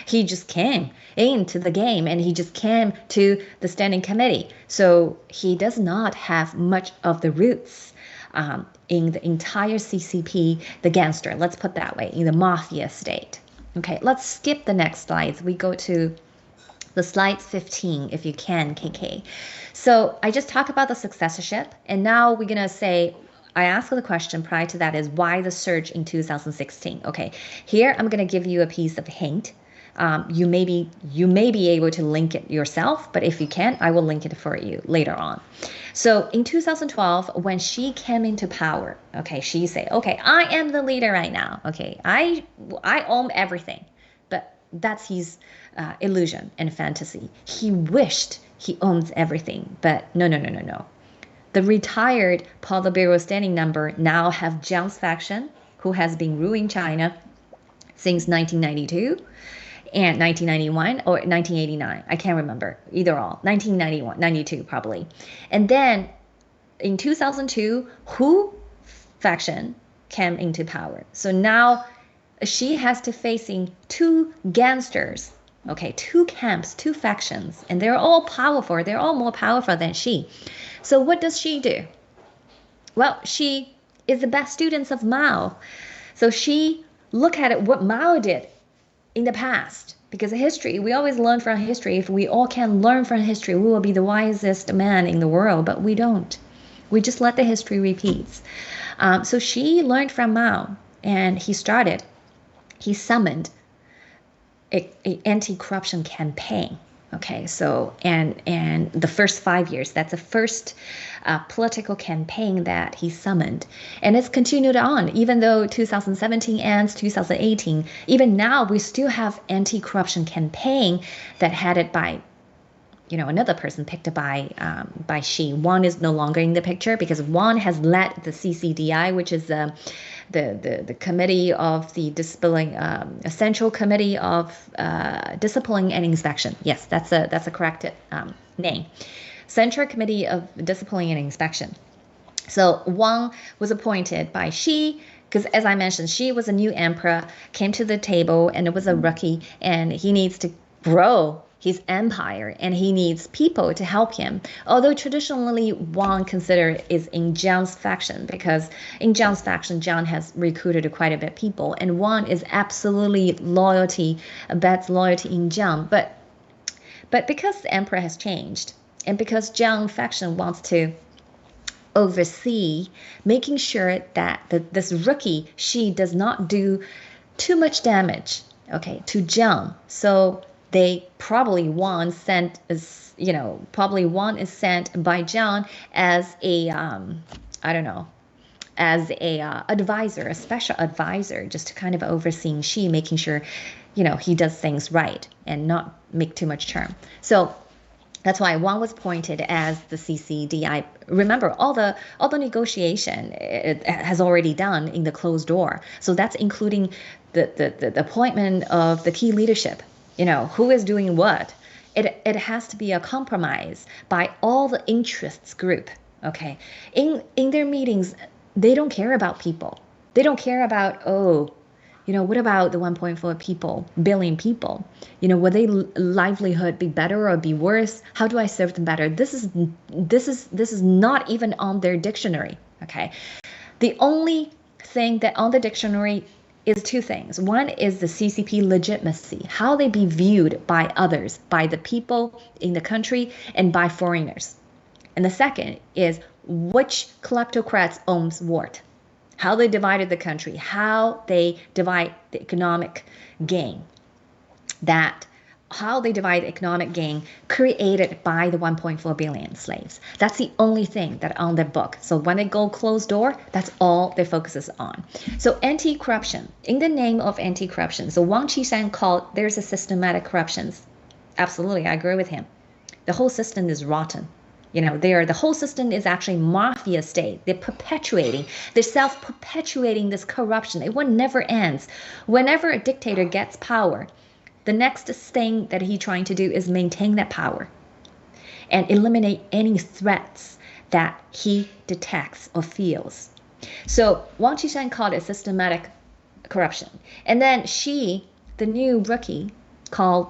He just came into the game and he just came to the standing committee. So he does not have much of the roots in the entire CCP, the gangster, let's put that way, in the mafia state. Okay, let's skip the next slides. We go to the slides 15, if you can, KK. So I just talked about the successorship, and now we're going to say, I asked the question prior to that is why the surge in 2016? Okay, here I'm going to give you a piece of hint. You may be able to link it yourself, but if you can't, I will link it for you later on. So in 2012, when Xi came into power, okay, Xi said, okay, I am the leader right now. Okay, I own everything, but that's his illusion and fantasy. He wished he owns everything, but no. The retired Politburo standing member now have Jiang's faction, who has been ruling China since 1992 and 1991 or 1989. I can't remember, either or. 1991, 92 probably. And then in 2002, Hu faction came into power. So now Xi has to facing 2 gangsters. Okay, 2 camps, 2 factions, and they're all powerful. They're all more powerful than Xi. So what does Xi do? Well, Xi is the best student of Mao. So Xi look at what Mao did in the past. Because history, we always learn from history. If we all can learn from history, we will be the wisest man in the world. But we don't. We just let the history repeat. So Xi learned from Mao, and he summoned an anti-corruption campaign. Okay, so and the first 5 years, that's the first political campaign that he summoned, and it's continued on. Even though 2017 ends, 2018, even now we still have anti-corruption campaign that headed by, another person picked by Xi. Wang is no longer in the picture because Wang has led the CCDI, which is the committee of the discipline, Central Committee of Discipline and Inspection. Yes, that's a correct name. Central Committee of Discipline and Inspection. So Wang was appointed by Xi Because as I mentioned, she was a new emperor, came to the table, and it was a rookie, and he needs to grow his empire, and he needs people to help him. Although traditionally Wang considered is in Jiang's faction, because in Jiang's faction, Jiang has recruited quite a bit of people, and Wang is absolutely bets loyalty in Jiang. But because the emperor has changed, and because Jiang faction wants to oversee making sure that this rookie, she does not do too much damage, okay, to Jiang. So they probably one is sent by Jiang as a I don't know, as a advisor, a special advisor, just to kind of overseeing Xi, making sure, he does things right and not make too much charm. So that's why Wang was appointed as the CCDI. Remember, all the negotiation it has already done in the closed door. So that's including the appointment of the key leadership. Who is doing what. It has to be a compromise by all the interests group. Okay, in their meetings, they don't care about people. They don't care about what about the 1.4 billion people? Will their livelihood be better or be worse? How do I serve them better? This is not even on their dictionary. Okay, the only thing that on the dictionary is two things. One is the CCP legitimacy, how they be viewed by others, by the people in the country, and by foreigners. And the second is which kleptocrats owns what. How they divided the country, how they divide the economic gain. How they divide the economic gain created by the 1.4 billion slaves. That's the only thing that on their book. So when they go closed door, that's all their focus is on. So anti-corruption, in the name of anti-corruption. So Wang Qishan called there's a systematic corruptions. Absolutely, I agree with him. The whole system is rotten. The whole system is actually mafia state. They're self-perpetuating this corruption. It one never ends. Whenever a dictator gets power, the next thing that he's trying to do is maintain that power and eliminate any threats that he detects or feels. So Wang Qishan called it systematic corruption. And then Xi, the new rookie, called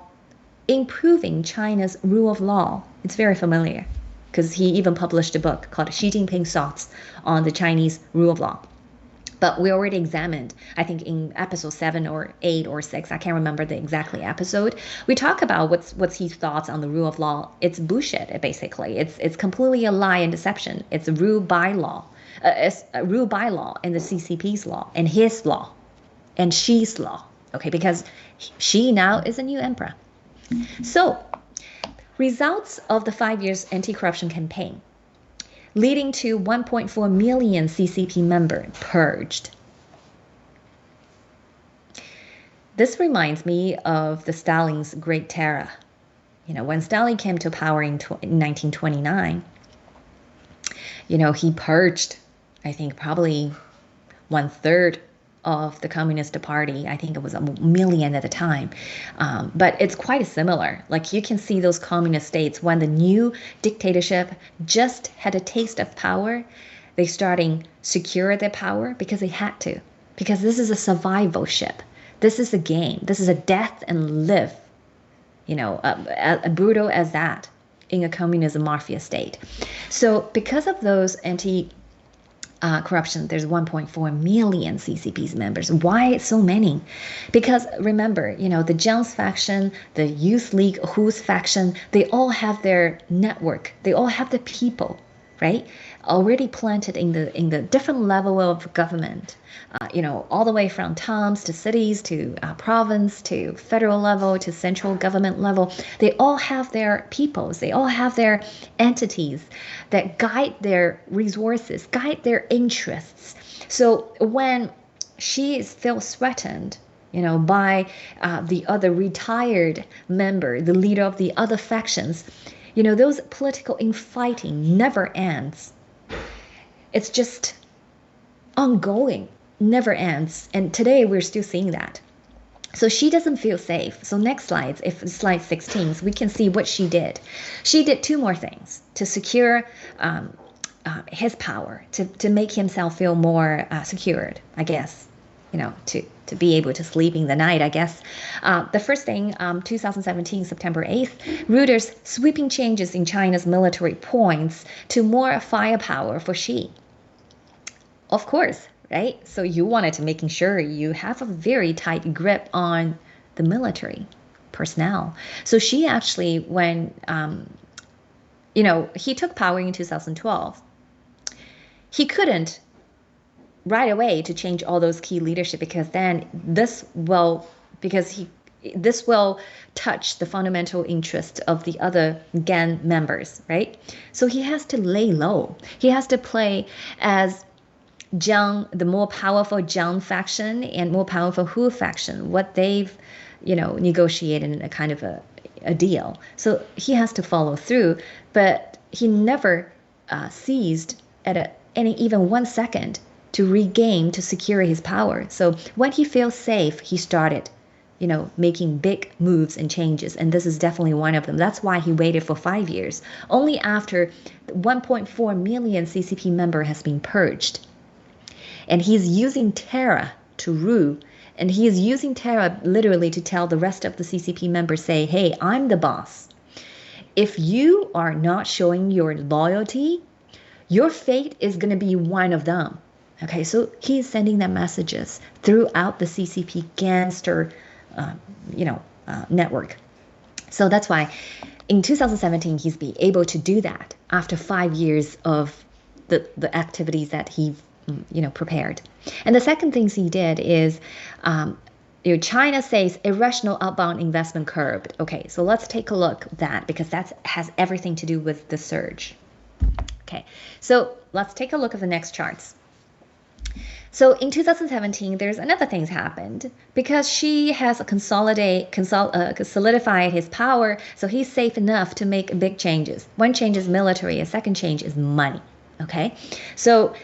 improving China's rule of law. It's very familiar, because he even published a book called Xi Jinping's Thoughts on the Chinese Rule of Law. But we already examined, I think in episode 7 or 8 or 6, I can't remember the exactly episode, we talk about what's his thoughts on the rule of law. It's bullshit, basically. It's completely a lie and deception. It's a rule by law. It's a rule by law in the CCP's law and his law and Xi's law. Okay, because Xi now is a new emperor. So, results of the 5 years anti-corruption campaign, leading to 1.4 million CCP members purged. This reminds me of the Stalin's Great Terror. When Stalin came to power in 1929, he purged, I think, probably 1/3 of the Communist Party. I think it was 1 million at the time. But it's quite similar. Like you can see those communist states, when the new dictatorship just had a taste of power, they starting secure their power because they had to. Because this is a survivalship. This is a game. This is a death and live. Brutal as that in a communism mafia state. So because of those corruption, there's 1.4 million CCP's members. Why so many? Because remember, the Jiang's faction, the Youth League, Hu's faction, they all have their network. They all have the people, right? Already planted in the different level of government. All the way from towns to cities to province to federal level to central government level. They all have their peoples. They all have their entities that guide their resources, guide their interests. So when she feels threatened, by the other retired member, the leader of the other factions, those political infighting never ends. It's just ongoing, never ends. And today we're still seeing that. So she doesn't feel safe. So next slide, slide 16, so we can see what she did. She did 2 more things to secure his power, to make himself feel more secured, I guess, to be able to sleep in the night, I guess. The first thing, 2017, September 8th, Reuters sweeping changes in China's military points to more firepower for Xi. Of course, right? So you wanted to making sure you have a very tight grip on the military personnel. So Xi actually, when, he took power in 2012, he couldn't right away to change all those key leadership, because then this will touch the fundamental interest of the other gang members, right? So he has to lay low. He has to play as Jiang, the more powerful Jiang faction and more powerful Hu faction, what they've, negotiated in a kind of a deal. So he has to follow through, but he never ceased at any even 1 second to regain, to secure his power. So when he feels safe, he started, making big moves and changes. And this is definitely one of them. That's why he waited for 5 years. Only after 1.4 million CCP member has been purged. And he's using terror to rule. And he is using terror literally to tell the rest of the CCP members, say, hey, I'm the boss. If you are not showing your loyalty, your fate is going to be one of them. Okay, so he's sending them messages throughout the CCP gangster, network. So that's why in 2017, he's been able to do that after 5 years of the activities that he, prepared. And the second things he did is, China says irrational outbound investment curbed. Okay, so let's take a look at that, because that has everything to do with the surge. Okay, so let's take a look at the next charts. So in 2017, there's another thing happened, because Xi has solidified his power, so he's safe enough to make big changes. One change is military, a second change is money. Okay, so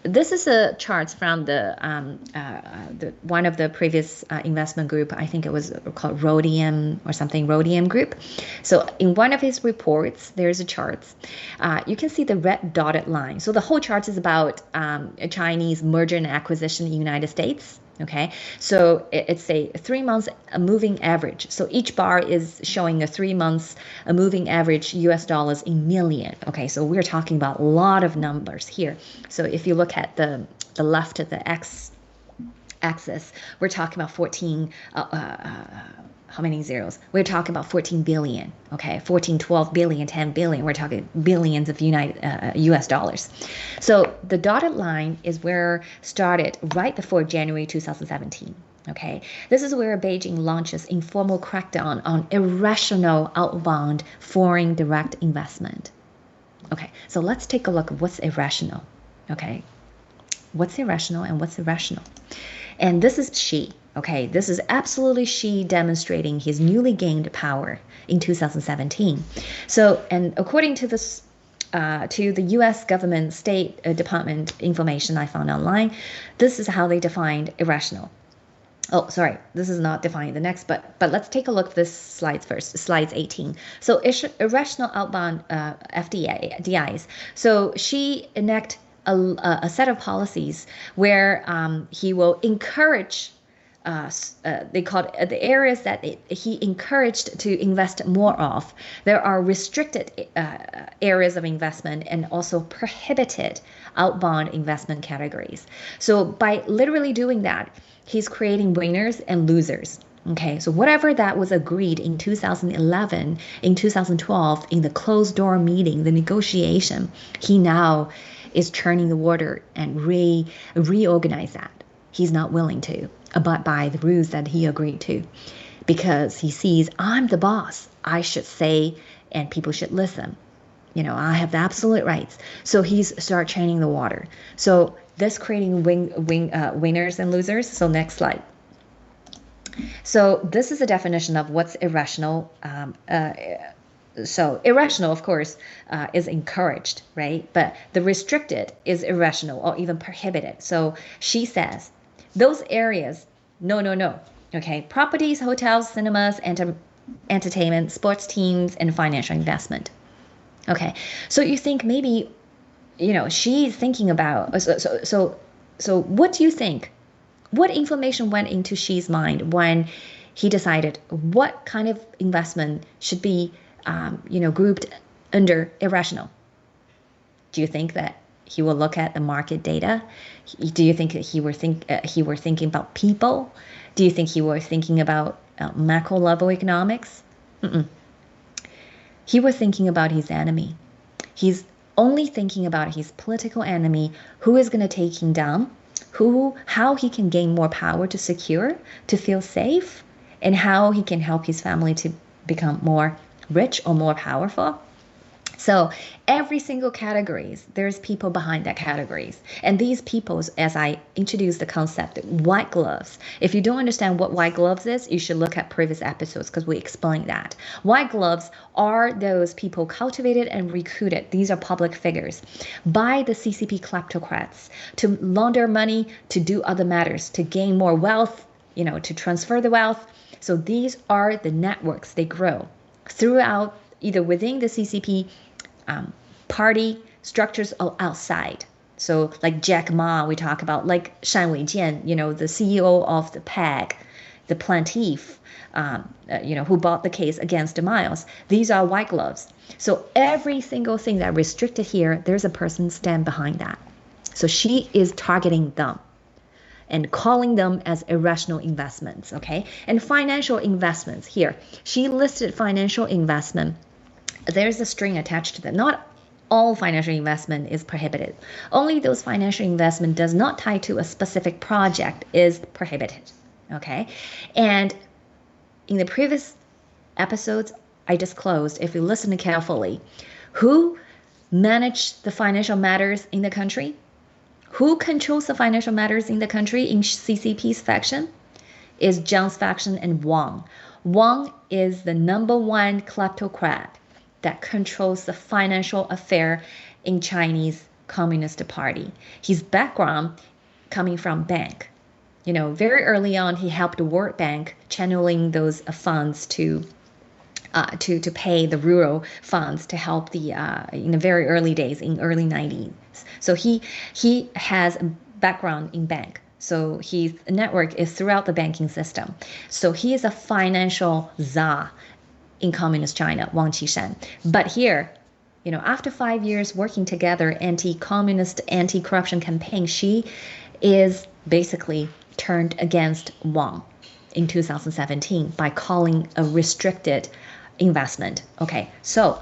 this is a chart from the one of the previous investment group. I think it was called Rhodium or something, Rhodium Group. So in one of his reports, there's a chart. You can see the red dotted line. So the whole chart is about a Chinese merger and acquisition in the United States. Okay, so it's a 3 months moving average. So each bar is showing a 3 months moving average US dollars in million. Okay, so we're talking about a lot of numbers here. So if you look at the left of the X axis, we're talking about 14, how many zeros? We're talking about 14 billion, okay? 14, 12 billion, 10 billion. We're talking billions of US dollars. So the dotted line is where started right before January 2017, okay? This is where Beijing launches informal crackdown on irrational outbound foreign direct investment. Okay, so let's take a look at what's irrational, okay? What's irrational and what's irrational? And this is Xi. Okay, this is absolutely Xi demonstrating his newly gained power in 2017. So, and according to this, to the U.S. government State Department information I found online, this is how they defined irrational. Oh, sorry, this is not defining the next, but let's take a look at this slides first, slides 18. So irrational outbound FDIs. So Xi enact a set of policies where he will encourage they call it the areas that he encouraged to invest more of. There are restricted areas of investment and also prohibited outbound investment categories. So by literally doing that, he's creating winners and losers. Okay, so whatever that was agreed in 2011, in 2012, in the closed door meeting, the negotiation, he now is churning the water and reorganize that. He's not willing to abide by the rules that he agreed to, because he sees, I'm the boss. I should say, and people should listen. I have the absolute rights. So he's start churning the water. So this creating winners and losers. So next slide. So this is a definition of what's irrational. So irrational, of course, is encouraged, right? But the restricted is irrational or even prohibited. So Xi says, those areas, no. Okay, properties, hotels, cinemas, entertainment, sports teams, and financial investment. Okay, so you think maybe she's thinking about, so what do you think? What information went into Xi's mind when he decided what kind of investment should be, grouped under irrational? Do you think that he will look at the market data? Do you think that he were thinking about people? Do you think he was thinking about macro level economics? Mm-mm. He was thinking about his enemy. He's only thinking about his political enemy, who is going to take him down, how he can gain more power to secure, to feel safe, and how he can help his family to become more rich or more powerful. So every single categories, there's people behind that categories. And these people, as I introduced the concept, white gloves. If you don't understand what white gloves is, you should look at previous episodes because we explained that. White gloves are those people cultivated and recruited. These are public figures by the CCP kleptocrats to launder money, to do other matters, to gain more wealth, to transfer the wealth. So these are the networks they grow throughout, either within the CCP party structures or outside. So like Jack Ma, we talk about, like Shan Weijian, the CEO of the PAG, the plaintiff, who bought the case against Miles. These are white gloves. So every single thing that restricted here, there's a person stand behind that. So she is targeting them and calling them as irrational investments, okay? And financial investments here. She listed financial investment. There's a string attached to that. Not all financial investment is prohibited. Only those financial investment does not tie to a specific project is prohibited, okay? And in the previous episodes, I disclosed, if you listen carefully, who managed the financial matters in the country? Who controls the financial matters in the country in CCP's faction? Is Jiang's faction and Wang. Wang is the #1 kleptocrat that controls the financial affair in Chinese Communist Party. His background coming from bank. Very early on, he helped the World Bank channeling those funds to pay the rural funds to help in the very early days, in early 90s. So he has a background in bank. So his network is throughout the banking system. So he is a financial czar in communist China, Wang Qishan. But here, after 5 years working together, anti-communist, anti-corruption campaign, she is basically turned against Wang in 2017 by calling a restricted investment. Okay, so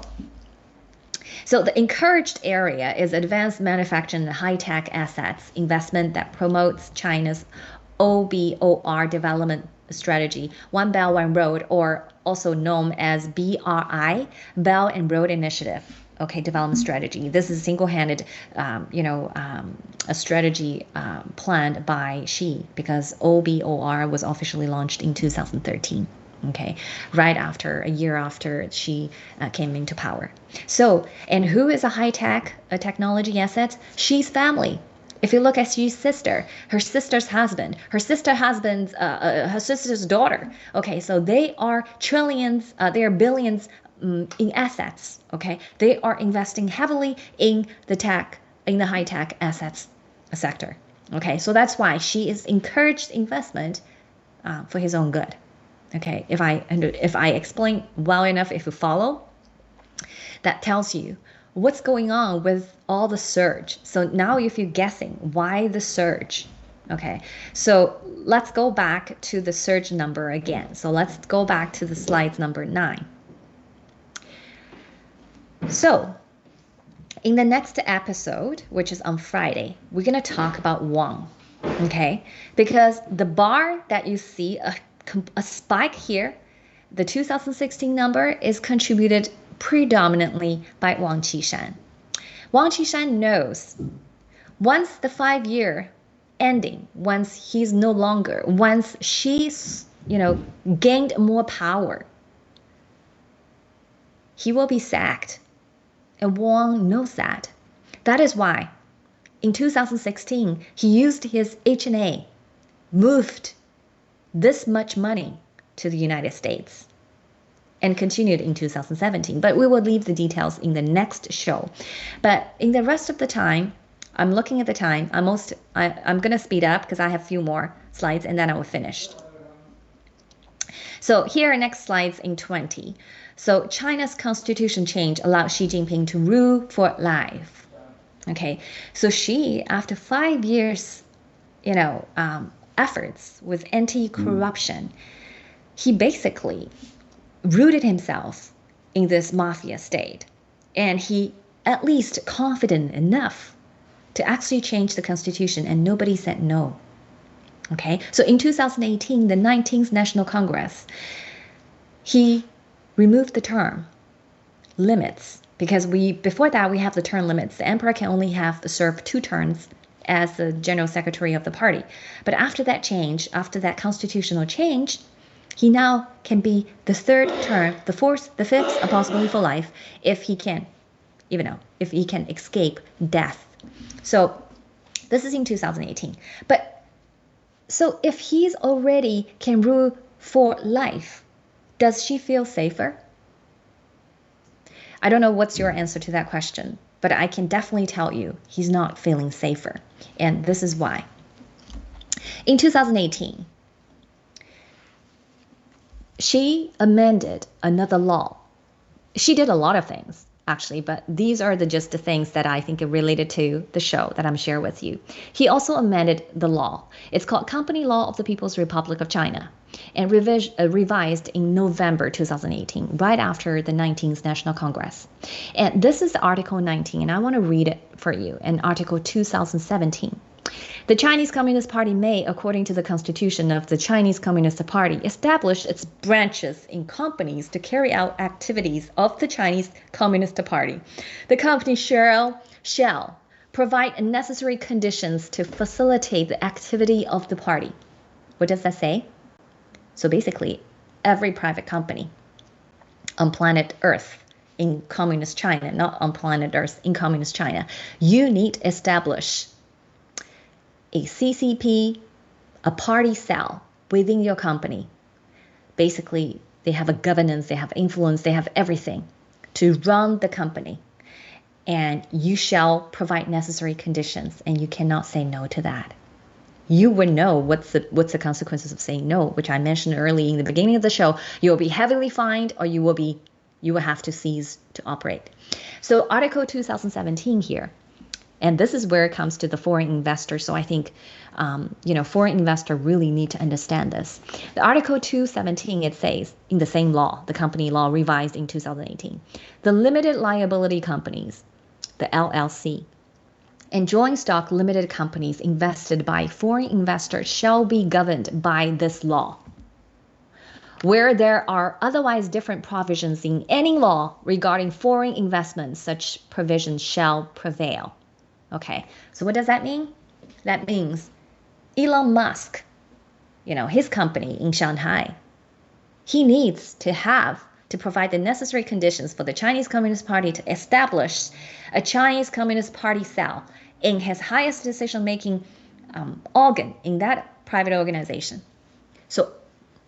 the encouraged area is advanced manufacturing and high-tech assets investment that promotes China's OBOR development strategy, One Belt, One Road, or also known as BRI, Belt and Road Initiative. Okay, development strategy. This is single-handed, a strategy planned by Xi, because OBOR was officially launched in 2013. Okay, right after, a year after Xi came into power. So, and who is a high-tech technology asset? Xi's family. If you look at Xi's sister, her sister's husband, her sister's daughter. Okay, so they are trillions, they are billions in assets. Okay, they are investing heavily in the high-tech assets sector. Okay, so that's why she is encouraged investment for his own good. Okay, if I explain well enough, if you follow, that tells you what's going on with all the surge. So now if you're guessing why the surge, okay, so let's go back to the surge number again. So let's go back to the slides number 9. So in the next episode, which is on Friday, we're going to talk about Wang, okay, because the bar that you see, a spike here, the 2016 number is contributed predominantly by Wang Qishan. Wang Qishan knows once the 5-year ending, once she's, gained more power, he will be sacked. And Wang knows that. That is why in 2016, he used his H&A, moved this much money to the United States, and continued in 2017. But we will leave the details in the next show. But in the rest of the time, I'm looking at the time. I'm going to speed up because I have a few more slides and then I will finish. So here are next slides in 20. So China's constitution change allowed Xi Jinping to rule for life. Okay, so Xi, after 5 years, efforts with anti-corruption, he basically rooted himself in this mafia state, and he at least confident enough to actually change the constitution, and nobody said no. Okay, so in 2018, the 19th National Congress, he removed the term limits, because before that we have the term limits. The emperor can only serve 2 terms as the general secretary of the party. But after that change, after that constitutional change, he now can be the 3rd term, the 4th, the 5th, and possibly for life, if he can, if he can escape death. So this is in 2018. But so if he's already can rule for life, does she feel safer? I don't know what's your answer to that question, but I can definitely tell you he's not feeling safer. And this is why. In 2018, she amended another law. She did a lot of things, actually, but these are just the things that I think are related to the show that I'm sharing with you. He also amended the law. It's called Company Law of the People's Republic of China, and revised in November 2018, right after the 19th National Congress. And this is Article 19, and I want to read it for you, in Article 2017. The Chinese Communist Party may, according to the Constitution of the Chinese Communist Party, establish its branches in companies to carry out activities of the Chinese Communist Party. The company shall provide necessary conditions to facilitate the activity of the party. What does that say? So basically, every private company on planet Earth in Communist China, not on planet Earth, in Communist China, you need to establish a CCP, a party cell within your company. Basically, they have a governance, they have influence, they have everything to run the company. And you shall provide necessary conditions, and you cannot say no to that. You would know what's the consequences of saying no, which I mentioned early in the beginning of the show. You will be heavily fined, or you will have to cease to operate. So Article 2017 here. And this is where it comes to the foreign investor. So I think, foreign investor really need to understand this. The Article 217, it says, in the same law, the company law revised in 2018, the limited liability companies, the LLC, and joint stock limited companies invested by foreign investors shall be governed by this law. Where there are otherwise different provisions in any law regarding foreign investments, such provisions shall prevail. Okay, so what does that mean? That means Elon Musk, his company in Shanghai, he needs to provide the necessary conditions for the Chinese Communist Party to establish a Chinese Communist Party cell in his highest decision-making organ in that private organization. So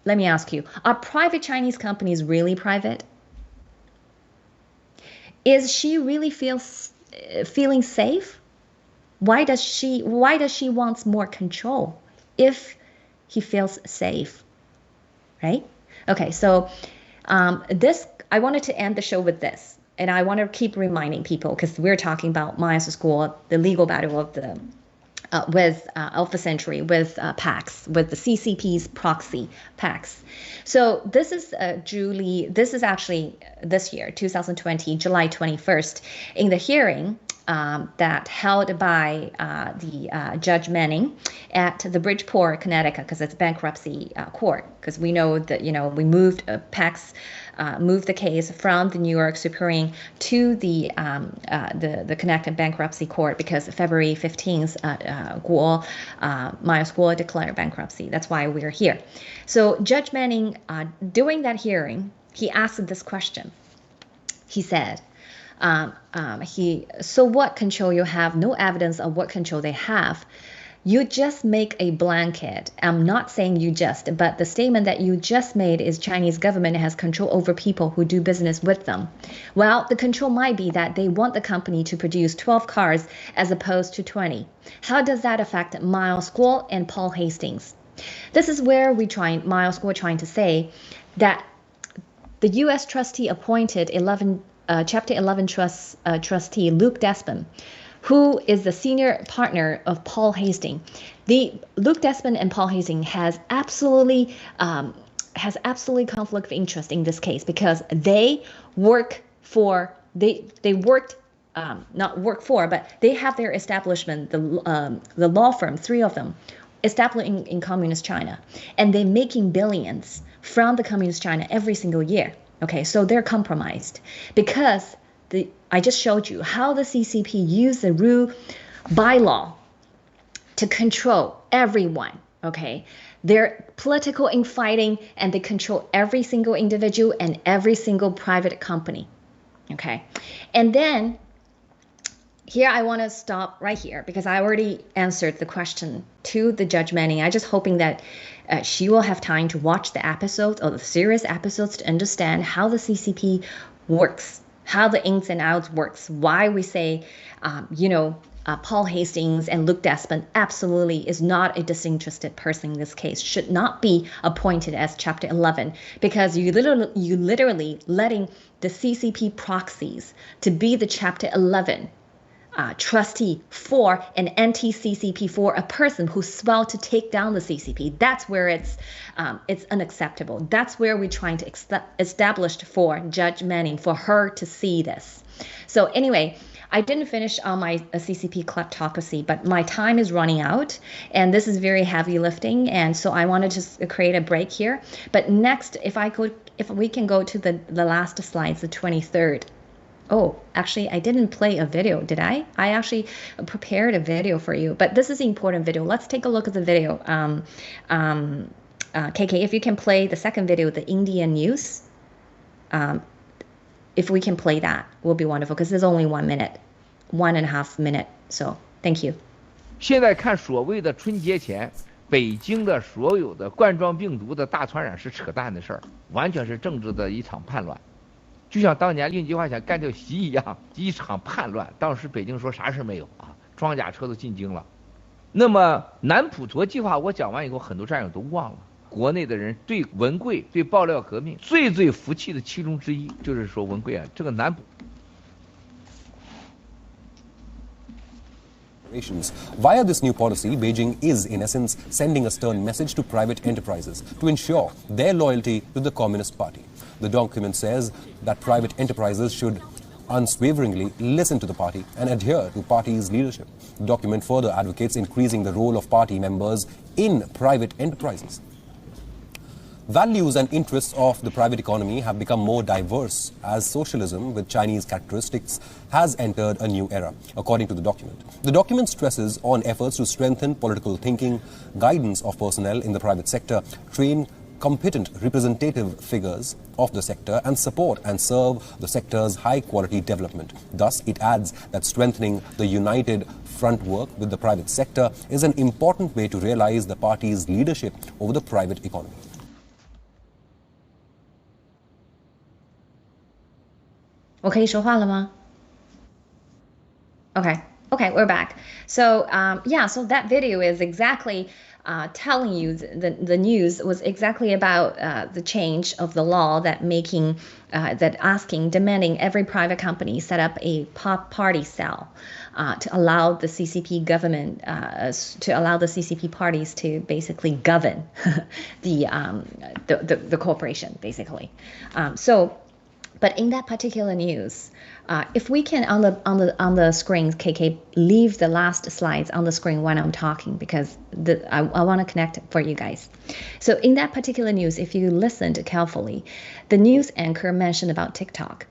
let me ask you, are private Chinese companies really private? Is she really feeling safe? Why does she want more control if he feels safe, right? Okay, so I wanted to end the show with this, and I want to keep reminding people, because we're talking about Maya School, the legal battle of the of the century with PAX, with the CCP's proxy PAX. So this is this is actually this year, 2020, July 21st, in the hearing that held by the Judge Manning at the Bridgeport, Connecticut, because it's bankruptcy court. Because we know that we moved PAX. Moved the case from the New York Supreme to the Connecticut Bankruptcy Court, because February 15th, Maya School declared bankruptcy. That's why we're here. So Judge Manning, during that hearing, he asked this question. He said, so what control you have? No evidence of what control they have. You just make a blanket. I'm not saying you just, but the statement that you just made is Chinese government has control over people who do business with them. Well, the control might be that they want the company to produce 12 cars as opposed to 20. How does that affect Miles Guo and Paul Hastings? This is where Miles Guo trying to say that the U.S. trustee appointed Chapter 11 trustee Luke Desmond, who is the senior partner of Paul Hastings. Luke Desmond and Paul Hastings has absolutely conflict of interest in this case because they worked not work for, but they have their establishment, the law firm, three of them, established in communist China, and they're making billions from the communist China every single year. Okay, so they're compromised because I just showed you how the CCP used the rule bylaw to control everyone. Okay, they're political infighting and they control every single individual and every single private company. Okay, and then here I want to stop right here because I already answered the question to the Judge Manning. I'm just hoping that she will have time to watch the episodes or the series episodes to understand how the CCP works, how the ins and outs works, why we say, Paul Hastings and Luke Desmond absolutely is not a disinterested person in this case, should not be appointed as Chapter 11, because you literally letting the CCP proxies to be the Chapter 11 trustee for an anti-CCP, for a person who swelled to take down the CCP. That's where it's unacceptable. That's where we're trying to establish for Judge Manning, for her to see this. So anyway, I didn't finish on my CCP kleptocracy, but my time is running out, and this is very heavy lifting, and so I wanted to create a break here. But next, if we can go to the last slides, the 23rd. Oh, actually, I didn't play a video, did I? I actually prepared a video for you, but this is an important video. Let's take a look at the video. KK, if you can play the second video, the Indian news. If we can play that, will be wonderful, because there's only 1.5 minute. So, thank you. 现在看所谓的春节前北京的所有的冠状病毒的大传染是扯淡的事儿，完全是政治的一场叛乱。 就像当年令计划想干掉习一样，一场叛乱。当时北京说啥事没有啊，装甲车都进京了。那么南普陀计划我讲完以后，很多战友都忘了。国内的人对文贵、对爆料革命最服气的其中之一，就是说文贵啊，这个南普。 Via this new policy, Beijing is, in essence, sending a stern message to private enterprises to ensure their loyalty to the Communist Party. The document says that private enterprises should unswaveringly listen to the party and adhere to party's leadership. The document further advocates increasing the role of party members in private enterprises. Values and interests of the private economy have become more diverse as socialism with Chinese characteristics has entered a new era, according to the document. The document stresses on efforts to strengthen political thinking, guidance of personnel in the private sector, train competent representative figures of the sector, and support and serve the sector's high-quality development. Thus, it adds that strengthening the united front work with the private sector is an important way to realize the party's leadership over the private economy. Okay, 说话了吗? Okay, we're back. So, so that video is exactly telling you the news was exactly about the change of the law that demanding every private company set up a party cell to allow the CCP government, to allow the CCP parties to basically govern the corporation, basically. But in that particular news, if we can on the screen, KK, leave the last slides on the screen when I'm talking, because I want to connect for you guys. So in that particular news, if you listened carefully, the news anchor mentioned about TikTok,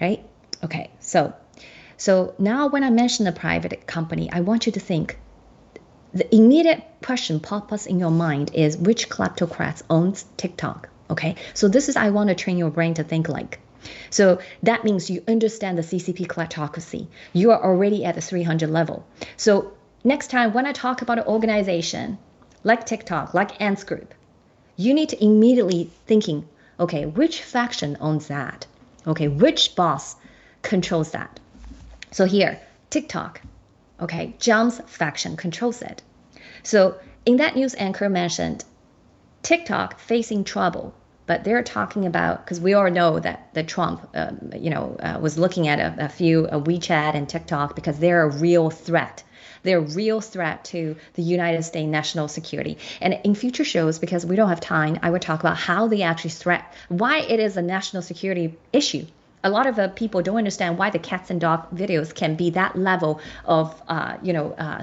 right? Okay, so now when I mention the private company, I want you to think. The immediate question pop up in your mind is which kleptocrats owns TikTok? Okay, so this is I want to train your brain to think like. So that means you understand the CCP kleptocracy. You are already at the 300 level. So next time when I talk about an organization like TikTok, like Ants Group, you need to immediately thinking, okay, which faction owns that? Okay, which boss controls that? So here, TikTok, okay, Jiang's faction controls it. So in that news anchor mentioned TikTok facing trouble, but they're talking about, because we all know that the Trump, was looking at a few WeChat and TikTok because they're a real threat. They're a real threat to the United States national security. And in future shows, because we don't have time, I will talk about how they actually threat, why it is a national security issue. A lot of people don't understand why the cats and dog videos can be that level of,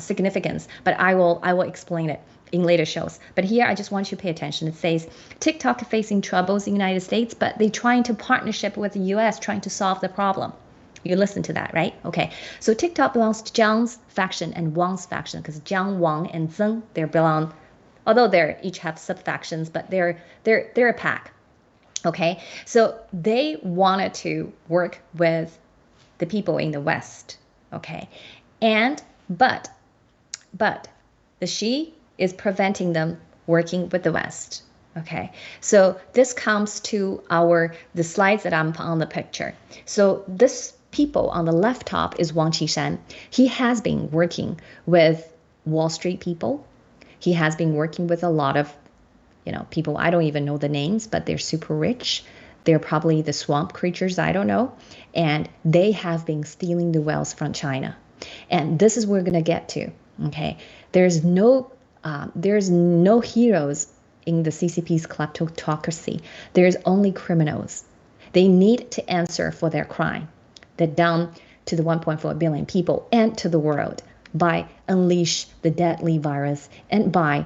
significance. But I will explain it in later shows. But here, I just want you to pay attention. It says TikTok facing troubles in the United States, but they're trying to partnership with the U.S. trying to solve the problem. You listen to that, right? Okay. So TikTok belongs to Jiang's faction and Wang's faction, because Jiang, Wang, and Zeng, they belong, although they each have sub-factions, but they're a pack. Okay. So they wanted to work with the people in the West. Okay. But the Xi is preventing them working with the West. Okay, so this comes to the slides that I'm on the picture. So this people on the left top is Wang Qishan. He has been working with Wall Street people. He has been working with a lot of, people, I don't even know the names, but they're super rich. They're probably the swamp creatures, I don't know. And they have been stealing the wealth from China. And this is where we're going to get to, okay? There's no heroes in the CCP's kleptocracy. There's only criminals. They need to answer for their crime. They're down to the 1.4 billion people and to the world by unleash the deadly virus and by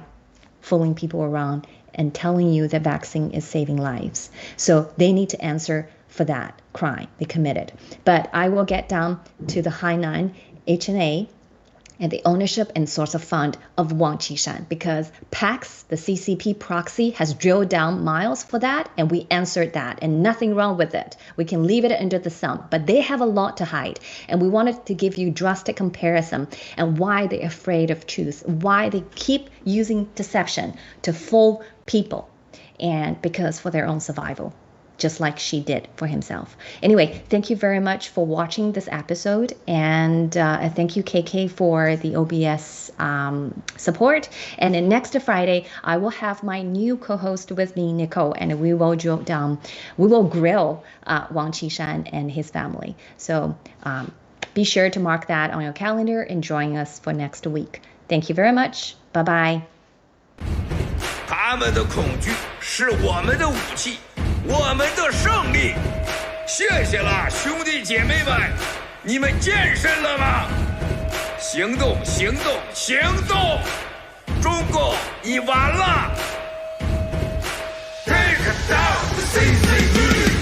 fooling people around and telling you that vaccine is saving lives. So they need to answer for that crime they committed. But I will get down to the Hainan HNA and the ownership and source of fund of Wang Qishan, because PAX, the CCP proxy, has drilled down miles for that, and we answered that, and nothing wrong with it. We can leave it under the sun, but they have a lot to hide, and we wanted to give you drastic comparison and why they're afraid of truth, why they keep using deception to fool people, and because for their own survival, just like she did for himself. Anyway, thank you very much for watching this episode. And thank you, KK, for the OBS support. And then next Friday, I will have my new co-host with me, Nicole, and we will grill Wang Qishan and his family. So be sure to mark that on your calendar and join us for next week. Thank you very much. Bye-bye. 他们的恐惧是我们的武器，我们的胜利。谢谢了，兄弟姐妹们，你们健身了吗？行动，行动，行动！中共，你完了 ！Take down the CCP！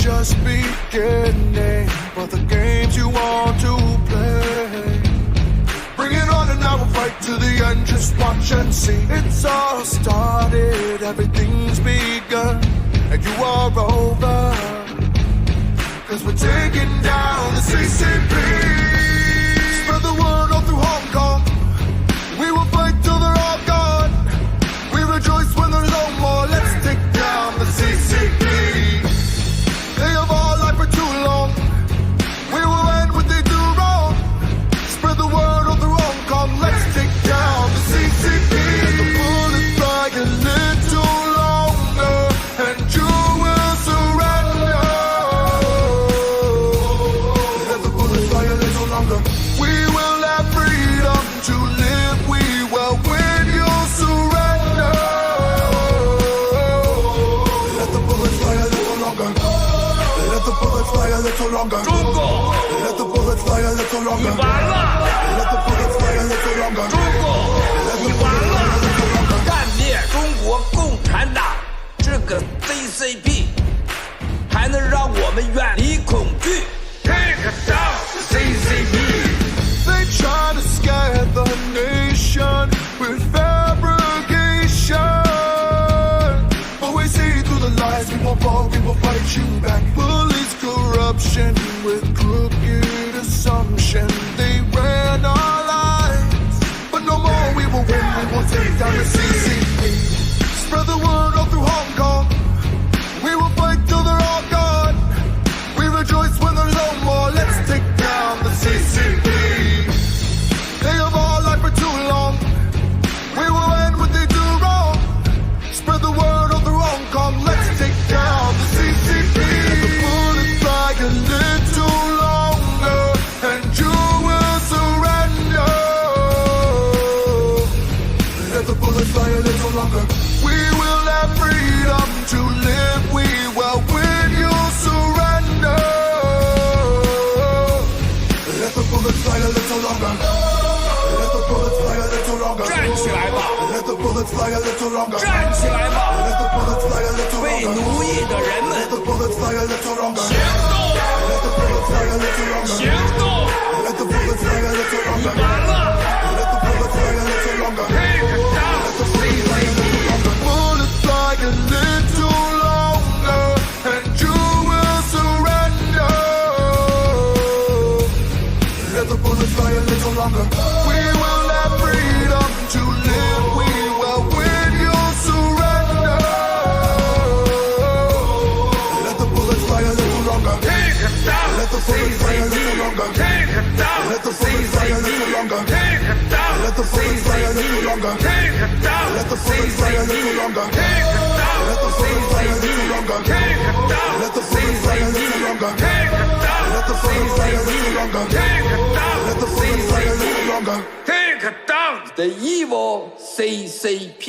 Just beginning for the games you want to play. Bring it on and I will fight to the end. Just watch and see. It's all started, everything's begun, and you are over. Cause we're taking down the CCP. Spread the word all through Hong Kong. We will fight till they're all gone. We rejoice when there's no more. Let's take down the CCP. They have all lied for too long. We will end what they do wrong. Spread the word all through Hong Kong. Let's take down the CCP. Let the bullets fly a little longer, and you will surrender. Let the bullets fly a little longer. We will have freedom to live. We will win. You'll surrender. Let the bullets fly a little longer. Let the bullets fly a little longer. 中共， Let the bullets fly a little 你 longer. 完了！ Let the bullets fly a little longer. 中共，你完了！干灭中国共产党这个 CCP， 还能让我们们远离恐惧。Take down CCP. They try to scare the nation with fabrication, but we see through the lies. We won't fall, we will fight you back. Police corruption with crooked assumption. They ran our lives, but no more. We will win. We will take down the CCP. Spread the word all through Hong Kong. We will fight till they're all gone. We rejoice when there's no more. Let's take down the CCP. They have all lied for too long. We will end what they do wrong. Spread the word all through Hong Kong. Let's take down the CCP. Let the bullets fly a little longer, and you will surrender. Let the bullets fly a little longer. We will have freedom to live. We will win. You'll surrender. Let the bullets fly a little longer. Let the bullets fly a little longer. 站起来吧！ Let the bullets fly a little longer. 站起来吧！ Let the bullets fly a little 为 longer. 奴役的人们 Let the bullets fly a little longer. 行动！ Let the bullets fly a little longer. 行动！ Let the bullets fly a little 你 longer. 完了 Let the bullets fly a little longer. ！Take down CCP. Bullets fly a little longer, and you will surrender. Let the bullets fly a little longer. We will have freedom to live. We will win. You'll surrender. Let the bullets fly a little longer. Take down Let the bullets fly a little longer. Take down Let the bullets fly a little CCP. longer. Take down Let the bullets fly a little CCP. longer. Take down Let the bullets fly a little CCP. longer. Take down Let the bullets fly a little CCP. longer. Take down Let the bullets fly a little CCP. longer. Take down Let the bullets fly a little CCP. longer. Take down Let the bullets fly a little longer. Take down the evil CCP.